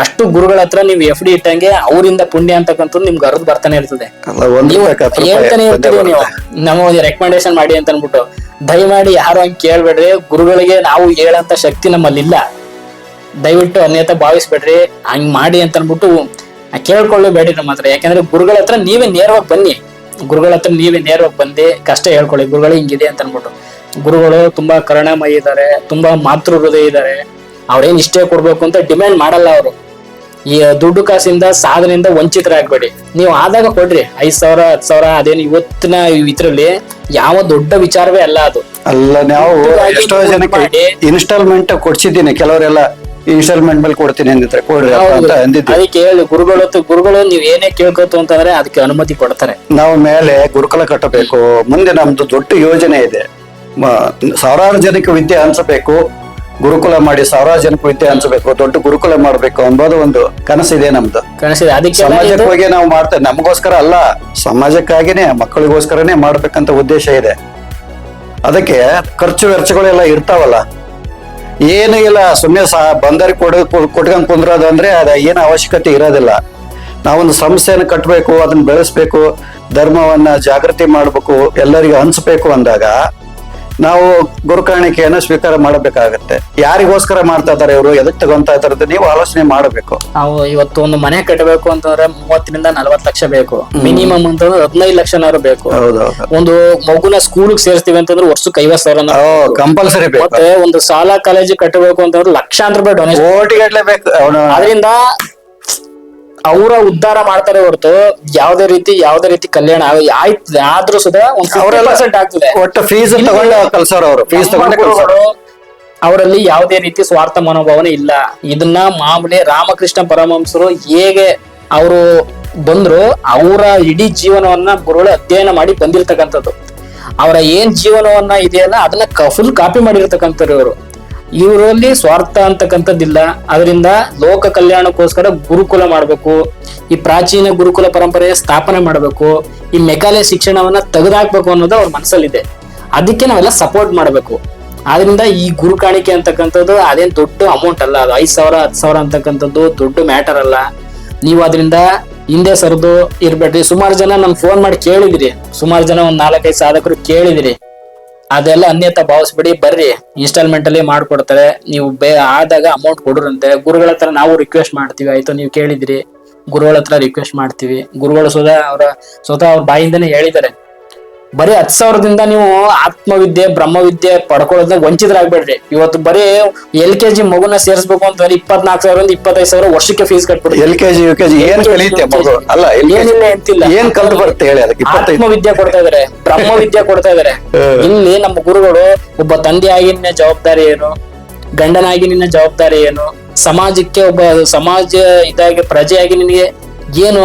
ಅಷ್ಟು ಗುರುಗಳ ಹತ್ರ ನೀವು FD ಇಟ್ಟಂಗೆ. ಅವರಿಂದ ಪುಣ್ಯ ಅಂತಕ್ಕಂಥದ್ದು ನಿಮ್ಗೆ ಅರ್ಧ ಬರ್ತಾನೆ ಇರ್ತದೆ. ಹೇಳ್ತಾನೆ ಇರ್ತೀವಿ ನೀವು ನಮಗೆ ರೆಕಮೆಂಡೇಶನ್ ಮಾಡಿ ಅಂತ ಅನ್ಬಿಟ್ಟು. ದಯಮಾಡಿ ಯಾರು ಹಂಗೆ ಕೇಳ್ಬೇಡ್ರಿ. ಗುರುಗಳಿಗೆ ನಾವು ಹೇಳಂತ ಶಕ್ತಿ ನಮ್ಮಲ್ಲಿ ಇಲ್ಲ. ದಯವಿಟ್ಟು ಅನ್ಯತ ಭಾವಿಸ್ಬೇಡ್ರಿ. ಹಂಗ್ ಮಾಡಿ ಅಂತ ಅನ್ಬಿಟ್ಟು ಕೇಳ್ಕೊಳ್ಳಬೇಡ್ರಿ ನಮ್ಮ ಹತ್ರ. ಯಾಕಂದ್ರೆ ಗುರುಗಳ ಹತ್ರ ನೀವೇ ನೇರವಾಗಿ ಬನ್ನಿ. ಗುರುಗಳ ಹತ್ರ ನೀವೇ ನೇರವಾಗಿ ಬಂದು ಕಷ್ಟ ಹೇಳ್ಕೊಳ್ಳಿ, ಗುರುಗಳು ಹಿಂಗಿದೆ ಅಂತ ಅನ್ಬಿಟ್ಟು. ಗುರುಗಳು ತುಂಬಾ ಕರುಣಾಮಯಿ ಇದ್ದಾರೆ, ತುಂಬಾ ಮಾತೃ ಹೃದಯ ಇದ್ದಾರೆ. ಅವ್ರೇನ್ ಇಷ್ಟೇ ಕೊಡ್ಬೇಕು ಅಂತ ಡಿಮ್ಯಾಂಡ್ ಮಾಡಲ್ಲ. ಅವರು ಈ ದುಡ್ಡು ಕಾಸಿಂದ ಸಾಧನೆಯಿಂದ ವಂಚಿತರಾಗಬೇಡಿ. ನೀವು ಆದಾಗ ಕೊಡ್ರಿ 5,000 10,000. ಅದೇನು ಇವತ್ತಿನ ಇದ್ರಲ್ಲಿ ಯಾವ ದೊಡ್ಡ ವಿಚಾರವೇ ಅಲ್ಲ ಅದು. ಅಲ್ಲ, ನಾವು ಎಷ್ಟೋ ಜನಕ್ಕೆ ಇನ್ಸ್ಟಾಲ್ಮೆಂಟ್ ಕೊಡ್ಸಿದ್ದೀನಿ. ಕೆಲವರೆಲ್ಲ ಇನ್ಸ್ಟಾಲ್ಮೆಂಟ್ ಮೇಲೆ ಕೊಡ್ತೀನಿ ಅಂದಿದ್ರೆ ಕೊಡ್ರಿ ಅಂತ ಅಂದಿದ್ದೆ. ಅದಕ್ಕೆ ಹೇಳಿ ಗುರುಗಳು ನೀವ್ ಏನೇ ಕೇಳ್ಕೊತು ಅಂತಂದ್ರೆ ಅದಕ್ಕೆ ಅನುಮತಿ ಕೊಡ್ತಾರೆ. ನಾವು ಮೇಲೆ ಗುರುಕುಲ ಕಟ್ಟಬೇಕು. ಮುಂದೆ ನಮ್ದು ದೊಡ್ಡ ಯೋಜನೆ ಇದೆ. ಸಾವಿರಾರು ಜನಕ್ಕೆ ವಿದ್ಯೆ ಹಂಚಬೇಕು. ಗುರುಕುಲ ಮಾಡಿ ಸಾವಿರಾರು ಜನಕ್ಕೆ ವಿದ್ಯೆ ಹಂಚಬೇಕು, ದೊಡ್ಡ ಗುರುಕುಲ ಮಾಡ್ಬೇಕು ಅನ್ನೋದು ಒಂದು ಕನಸಿದೆ ನಮ್ದು. ಅದಕ್ಕೆ ಸಮಾಜಕ್ಕೆ ಹೋಗಿ ನಾವು ಮಾಡ್ತೇವೆ. ನಮಗೋಸ್ಕರ ಅಲ್ಲ, ಸಮಾಜಕ್ಕಾಗಿನೇ, ಮಕ್ಕಳಿಗೋಸ್ಕರನೇ ಮಾಡ್ಬೇಕಂತ ಉದ್ದೇಶ ಇದೆ. ಅದಕ್ಕೆ ಖರ್ಚು ವೆಚ್ಚಗಳೆಲ್ಲ ಇರ್ತಾವಲ್ಲ, ಏನು ಇಲ್ಲ. ಸುಮ್ಮನೆ ಬಂದರಿ ಕೊಟ್ಕೊಂಡ್ ಕುಂದ್ರೋದು ಅಂದ್ರೆ ಅದ ಏನು ಅವಶ್ಯಕತೆ ಇರೋದಿಲ್ಲ. ನಾವೊಂದು ಸಂಸ್ಥೆಯನ್ನು ಕಟ್ಟಬೇಕು, ಅದನ್ನ ಬೆಳೆಸ್ಬೇಕು, ಧರ್ಮವನ್ನ ಜಾಗೃತಿ ಮಾಡ್ಬೇಕು, ಎಲ್ಲರಿಗೂ ಹಂಚ್ಬೇಕು ಅಂದಾಗ ನಾವು ಗುರುಕಾಣಿಕೆಯನ್ನು ಸ್ವೀಕಾರ ಮಾಡಬೇಕಾಗತ್ತೆ. ಯಾರಿಗೋಸ್ಕರ ಮಾಡ್ತಾ ಇದಾರೆ ಇವರು, ಎದಕ್ ತಗೊಂತಾ ಇದಾರೆ, ನೀವು ಆಲೋಚನೆ ಮಾಡಬೇಕು. ನಾವು ಇವತ್ತು ಒಂದು ಮನೆ ಕಟ್ಟಬೇಕು ಅಂತಂದ್ರೆ 30 ರಿಂದ 40 ಲಕ್ಷ ಬೇಕು. ಮಿನಿಮಮ್ ಅಂತಂದ್ರೆ 15 ಲಕ್ಷನಾರು ಬೇಕು. ಒಂದು ಮಗುನ ಸ್ಕೂಲ್ ಸೇರಿಸ್ತೀವಿ ಅಂತಂದ್ರೆ ವರ್ಷಕ್ಕೆ 50,000 ಕಂಪಲ್ಸರಿ ಬೇಕು. ಮತ್ತೆ ಒಂದು ಶಾಲಾ ಕಾಲೇಜ್ ಕಟ್ಟಬೇಕು ಅಂತಂದ್ರೆ ಲಕ್ಷಾಂತರ ರೂಪಾಯಿ ಡೊನೇಷನ್, ಕೋಟಿಗಟ್ಟಲೆ ಬೇಕು. ಅದರಿಂದ ಅವರ ಉದ್ಧಾರ ಮಾಡ್ತಾರೆ ಹೊರತು ಯಾವುದೇ ರೀತಿ ಕಲ್ಯಾಣ ಆಯ್ತದೆ ಆದ್ರೂ ಸುಧಾ 1% ಆಗ್ತದೆ. ಒಟ್ಟು ಫೀಸ್ ತಗೊಂಡು ಕಲ್ಸೋರು ಅವರು, ಫೀಸ್ ತಗೊಂಡು ಕಲ್ಸೋರು. ಅವರಲ್ಲಿ ಯಾವುದೇ ರೀತಿ ಸ್ವಾರ್ಥ ಮನೋಭಾವನೆ ಇಲ್ಲ. ಇದನ್ನ ಮಾಮೂಲಿ ರಾಮಕೃಷ್ಣ ಪರಮಹಂಸರು ಹೇಗೆ ಅವರು ಬಂದ್ರು, ಅವರ ಇಡೀ ಜೀವನವನ್ನ ಗುರುಗಳು ಅಧ್ಯಯನ ಮಾಡಿ ಬಂದಿರ್ತಕ್ಕಂಥದ್ದು. ಅವರ ಏನ್ ಜೀವನವನ್ನ ಇದೆಯಲ್ಲ ಅದನ್ನ ಫುಲ್ ಕಾಪಿ ಮಾಡಿರ್ತಕ್ಕಂಥವ್ರು ಇವರು. ಇವರಲ್ಲಿ ಸ್ವಾರ್ಥ ಅಂತಕ್ಕಂಥದ್ದಿಲ್ಲ. ಅದರಿಂದ ಲೋಕ ಕಲ್ಯಾಣಕ್ಕೋಸ್ಕರ ಗುರುಕುಲ ಮಾಡ್ಬೇಕು, ಈ ಪ್ರಾಚೀನ ಗುರುಕುಲ ಪರಂಪರೆಯ ಸ್ಥಾಪನೆ ಮಾಡ್ಬೇಕು, ಈ ಮೆಕಾಲೆ ಶಿಕ್ಷಣವನ್ನ ತೆಗೆದಾಕ್ಬೇಕು ಅನ್ನೋದು ಅವ್ರ ಮನಸ್ಸಲ್ಲಿದೆ. ಅದಕ್ಕೆ ನಾವೆಲ್ಲ ಸಪೋರ್ಟ್ ಮಾಡ್ಬೇಕು. ಆದ್ರಿಂದ ಈ ಗುರು ಕಾಣಿಕೆ ಅಂತಕ್ಕಂಥದ್ದು ಅದೇನ್ ದೊಡ್ಡ ಅಮೌಂಟ್ ಅಲ್ಲ. ಅದು 5,000 10,000 ಅಂತಕ್ಕಂಥದ್ದು ದೊಡ್ಡ ಮ್ಯಾಟರ್ ಅಲ್ಲ. ನೀವು ಅದರಿಂದ ಹಿಂದೆ ಸರಿದು ಇರ್ಬೇಡ್ರಿ. ಸುಮಾರು ಜನ ನನ್ ಫೋನ್ ಮಾಡಿ ಕೇಳಿದಿರಿ, ಸುಮಾರು ಜನ ಒಂದ್ 4-5 ಸಾಧಕರು ಕೇಳಿದಿರಿ. ಅದೆಲ್ಲ ಅನ್ಯತ ಭಾವಿಸ್ಬಿಡಿ, ಬರ್ರಿ ಇನ್ಸ್ಟಾಲ್ಮೆಂಟ್ ಅಲ್ಲಿ ಮಾಡ್ಕೊಡ್ತಾರೆ. ನೀವು ಆದಾಗ ಅಮೌಂಟ್ ಕೊಡ್ರಂತೆ. ಗುರುಗಳ ಹತ್ರ ನಾವು ರಿಕ್ವೆಸ್ಟ್ ಮಾಡ್ತೀವಿ, ಆಯ್ತು ನೀವು ಕೇಳಿದಿರಿ, ಗುರುಗಳ ಹತ್ರ ರಿಕ್ವೆಸ್ಟ್ ಮಾಡ್ತೀವಿ. ಗುರುಗಳು ಸ್ವತಃ ಅವ್ರ ಬಾಯಿಂದನೇ ಹೇಳಿದ್ದಾರೆ, ಬರೀ 10,000ದಿಂದ ನೀವು ಆತ್ಮವಿದ್ಯೆ ಬ್ರಹ್ಮವಿದ್ಯೆ ಪಡ್ಕೊಳ್ಳೋದನ್ನ ವಂಚಿತರಾಗ್ಬೇಡ್ರಿ. ಇವತ್ತು ಬರೀ LKG ಮಗುನ ಸೇರಿಸ್ಬೇಕು ಅಂತಂದ್ರೆ 24,000 25,000 ವರ್ಷಕ್ಕೆ ಫೀಸ್ ಕಟ್ಬಿಡಿ. LKG UKG ಏನ್ ಕಲಿಯುತ್ತೆ ಮಗು? ಅಲ್ಲ ಏನಿಲ್ಲ ಎಂತಿಲ್ಲ, ಏನ್ ಕಲ್ತು ಬರುತ್ತೆ ಹೇಳಿ ಅದಕ್ಕೆ? 25 ಆತ್ಮವಿದ್ಯೆ ಕೊಡ್ತಾ ಇದಾರೆ, ಬ್ರಹ್ಮವಿದ್ಯೆ ಕೊಡ್ತಾ ಇದಾರೆ. ಇಲ್ಲಿ ನಮ್ಮ ಗುರುಗಳು ಒಬ್ಬ ತಂದೆಯಾಗಿ ನಿನ್ನ ಜವಾಬ್ದಾರಿ ಏನು, ಗಂಡನಾಗಿ ನಿನ್ನ ಜವಾಬ್ದಾರಿ ಏನು, ಸಮಾಜಕ್ಕೆ ಒಬ್ಬ ಸಮಾಜ ಇದಾಗಿ ಪ್ರಜೆಯಾಗಿ ನಿನಗೆ ಏನು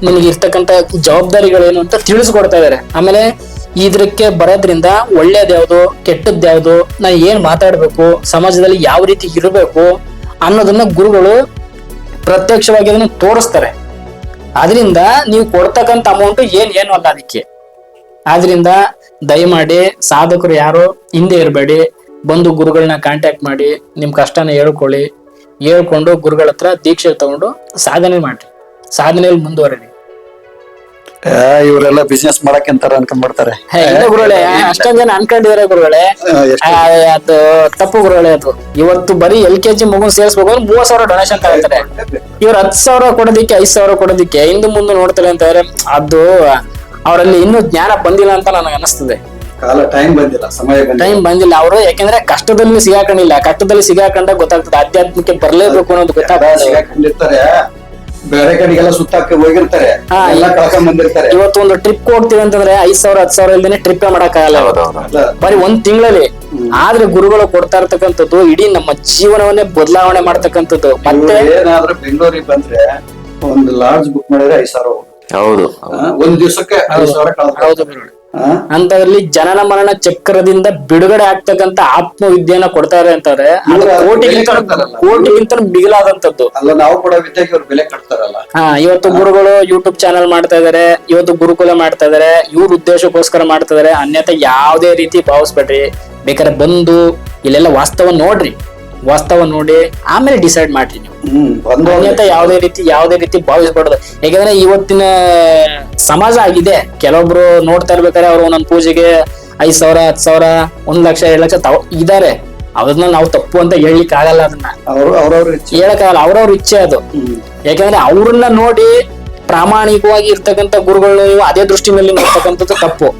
ನಿನಗೆ ಇರ್ತಕ್ಕಂಥ ಜವಾಬ್ದಾರಿಗಳೇನು ಅಂತ ತಿಳಿಸ್ಕೊಡ್ತಾ ಇದಾರೆ. ಆಮೇಲೆ ಇದಕ್ಕೆ ಬರೋದ್ರಿಂದ ಒಳ್ಳೇದ್ಯಾವ್ದು ಕೆಟ್ಟದ್ಯಾವ್ದು, ನಾನು ಏನ್ ಮಾತಾಡ್ಬೇಕು, ಸಮಾಜದಲ್ಲಿ ಯಾವ ರೀತಿ ಇರಬೇಕು ಅನ್ನೋದನ್ನ ಗುರುಗಳು ಪ್ರತ್ಯಕ್ಷವಾಗಿ ಅದನ್ನ ತೋರಿಸ್ತಾರೆ. ಆದ್ರಿಂದ ನೀವು ಕೊಡ್ತಕ್ಕಂಥ ಅಮೌಂಟ್ ಏನು ಅಲ್ಲ ಅದಕ್ಕೆ. ಆದ್ರಿಂದ ದಯಮಾಡಿ ಸಾಧಕರು ಯಾರು ಹಿಂದೆ ಇರಬೇಡಿ, ಬಂದು ಗುರುಗಳನ್ನ ಕಾಂಟ್ಯಾಕ್ಟ್ ಮಾಡಿ ನಿಮ್ ಕಷ್ಟನ ಹೇಳ್ಕೊಂಡು ಗುರುಗಳ ಹತ್ರ ದೀಕ್ಷೆ ತಗೊಂಡು ಸಾಧನೆ ಮಾಡ್ರಿ, ಸಾಧನೆಯಲ್ಲಿ ಮುಂದುವರಿರಿ. ಇವರೆಲ್ಲ ಬಿಸ್ನೆಸ್ ಮಾಡಕ್ಕೆ ಅಂತಾರ ಅನ್ಕೊಂಡ್ಬಿಡ್ತಾರೆ. ಇಲ್ಲ ಗುರುಗಳೇ, ಅಷ್ಟೊಂದ್ ಜನ ಅನ್ಕೊಂಡಿದಾರೆ ಗುರುಗಳೇ. ಅದು ತಪ್ಪು ಗುರುಗಳೇ. ಅದು ಇವತ್ತು ಬರೀ LKG ಮಗುನ್ ಸೇರಿಸ್ಬೇಕು ಅಂದ್ರೆ 30,000 ಡೊನೇಷನ್ ತಗೋತಾರೆ. ಇವ್ರು 10,000 ಕೊಡೋದಿಕ್ಕೆ 5,000 ಕೊಡೋದಿಕ್ಕೆ ಹಿಂದೆ ಮುಂದೆ ನೋಡ್ತಾರೆ ಅಂತಂದ್ರೆ ಅದು ಅವರಲ್ಲಿ ಇನ್ನೂ ಜ್ಞಾನ ಬಂದಿಲ್ಲ ಅಂತ ನನಗೆ ಅನಿಸ್ತದೆ. ಟೈಮ್ ಬಂದಿಲ್ಲ, ಸಮಯ ಟೈಮ್ ಬಂದಿಲ್ಲ ಅವರು. ಯಾಕೆಂದ್ರೆ ಕಷ್ಟದಲ್ಲಿ ಸಿಗಾಕೊಂಡಿಲ್ಲ. ಕಷ್ಟದಲ್ಲಿ ಸಿಗಾಕೊಂಡಾಗ ಗೊತ್ತಾಗ್ತದೆ ಆಧ್ಯಾತ್ಮಕ್ಕೆ ಬರ್ಲೇಬೇಕು ಅನ್ನೋದು ಸಿಗಾಕೊಂಡಿರ್ತಾರೆ. ಬೇರೆ ಕಡೆಗೆಲ್ಲ ಸುತ್ತಾಕ ಹೋಗಿರ್ತಾರೆ, ಎಲ್ಲ ಕಳ್ಕೊಂಡ್ ಬಂದಿರ್ತಾರೆ. ಇವತ್ತು ಒಂದು ಟ್ರಿಪ್ ಹೋಗ್ತೀವಿ ಅಂತಂದ್ರೆ 5,000 10,000 ಇಲ್ದೇನೆ ಟ್ರಿಪ್ ಮಾಡಕ್ ಆಗಲ್ಲ ಬರೀ ಒಂದ್ ತಿಂಗಳಲ್ಲಿ. ಆದ್ರೆ ಗುರುಗಳು ಕೊಡ್ತಾ ಇರ್ತಕ್ಕಂಥದ್ದು ಇಡೀ ನಮ್ಮ ಜೀವನವನ್ನೇ ಬದಲಾವಣೆ ಮಾಡ್ತಕ್ಕಂಥದ್ದು. ಮತ್ತೆ ಏನಾದ್ರೂ ಬೆಂಗಳೂರಿಗೆ ಬಂದ್ರೆ ಒಂದು ಲಾಡ್ಜ್ ಬುಕ್ ಮಾಡಿದ್ರೆ 5,000. ಹೌದು, ಒಂದ್ ದಿವಸಕ್ಕೆ 5,000. ಹೌದು ಗುರುಗಳು. ಅಂತದ್ರಲ್ಲಿ ಜನನ ಮರಣ ಚಕ್ರದಿಂದ ಬಿಡುಗಡೆ ಆಗ್ತಕ್ಕಂತ ಆತ್ಮವಿದ್ಯೆಯನ್ನ ಕೊಡ್ತಾರೆ ಅಂತಂದ್ರೆ ಕೋಟಿಗಿಂತ ಮಿಗಿಲಾದಂತದ್ದು. ಅಲ್ಲ, ನಾವು ಕೂಡ ವಿದ್ಯೆಗೆ ಅವ್ರು ಬೆಲೆ ಕಟ್ತಾರಲ್ಲ. ಇವತ್ತು ಗುರುಗಳು ಯೂಟ್ಯೂಬ್ ಚಾನಲ್ ಮಾಡ್ತಾ ಇದಾರೆ, ಇವತ್ತು ಗುರುಕುಲ ಮಾಡ್ತಾ ಇದಾರೆ, ಇವ್ರ ಉದ್ದೇಶಕ್ಕೋಸ್ಕರ ಮಾಡ್ತಾ ಇದಾರೆ. ಅನ್ಯथा ಯಾವುದೇ ರೀತಿ ಭಾವಿಸ್ಬೇಡ್ರಿ. ಬೇಕಾದ್ರೆ ಬಂದು ಇಲ್ಲೆಲ್ಲ ವಾಸ್ತವ ನೋಡ್ರಿ, ವಾಸ್ತವ ನೋಡಿ ಆಮೇಲೆ ಡಿಸೈಡ್ ಮಾಡ್ರಿ ನೀವು. ಅನ್ಯथा ಯಾವುದೇ ರೀತಿ ಭಾವಿಸ್ಬಾರ್ದು. ಯಾಕಂದ್ರೆ ಇವತ್ತಿನ ಸಮಾಜ ಆಗಿದೆ. ಕೆಲವೊಬ್ರು ನೋಡ್ತಾ ಇರ್ಬೇಕಾದ್ರೆ ಅವ್ರು ಒಂದೊಂದು ಪೂಜೆಗೆ 5,000 10,000 1 ಲಕ್ಷ 2 ಲಕ್ಷ ಇದಾರೆ. ಅದನ್ನ ನಾವು ತಪ್ಪು ಅಂತ ಹೇಳಲಿಕ್ಕೆ ಆಗಲ್ಲ. ಅದನ್ನ ಹೇಳಕ್ಕಾಗಲ್ಲ, ಅವ್ರವ್ರ ಇಚ್ಛೆ ಅದು. ಯಾಕಂದ್ರೆ ಅವ್ರನ್ನ ನೋಡಿ ಪ್ರಾಮಾಣಿಕವಾಗಿ ಇರ್ತಕ್ಕಂಥ ಗುರುಗಳು ನೀವು ಅದೇ ದೃಷ್ಟಿನಲ್ಲಿ ನೋಡ್ತಕ್ಕಂಥದ್ದು ತಪ್ಪು.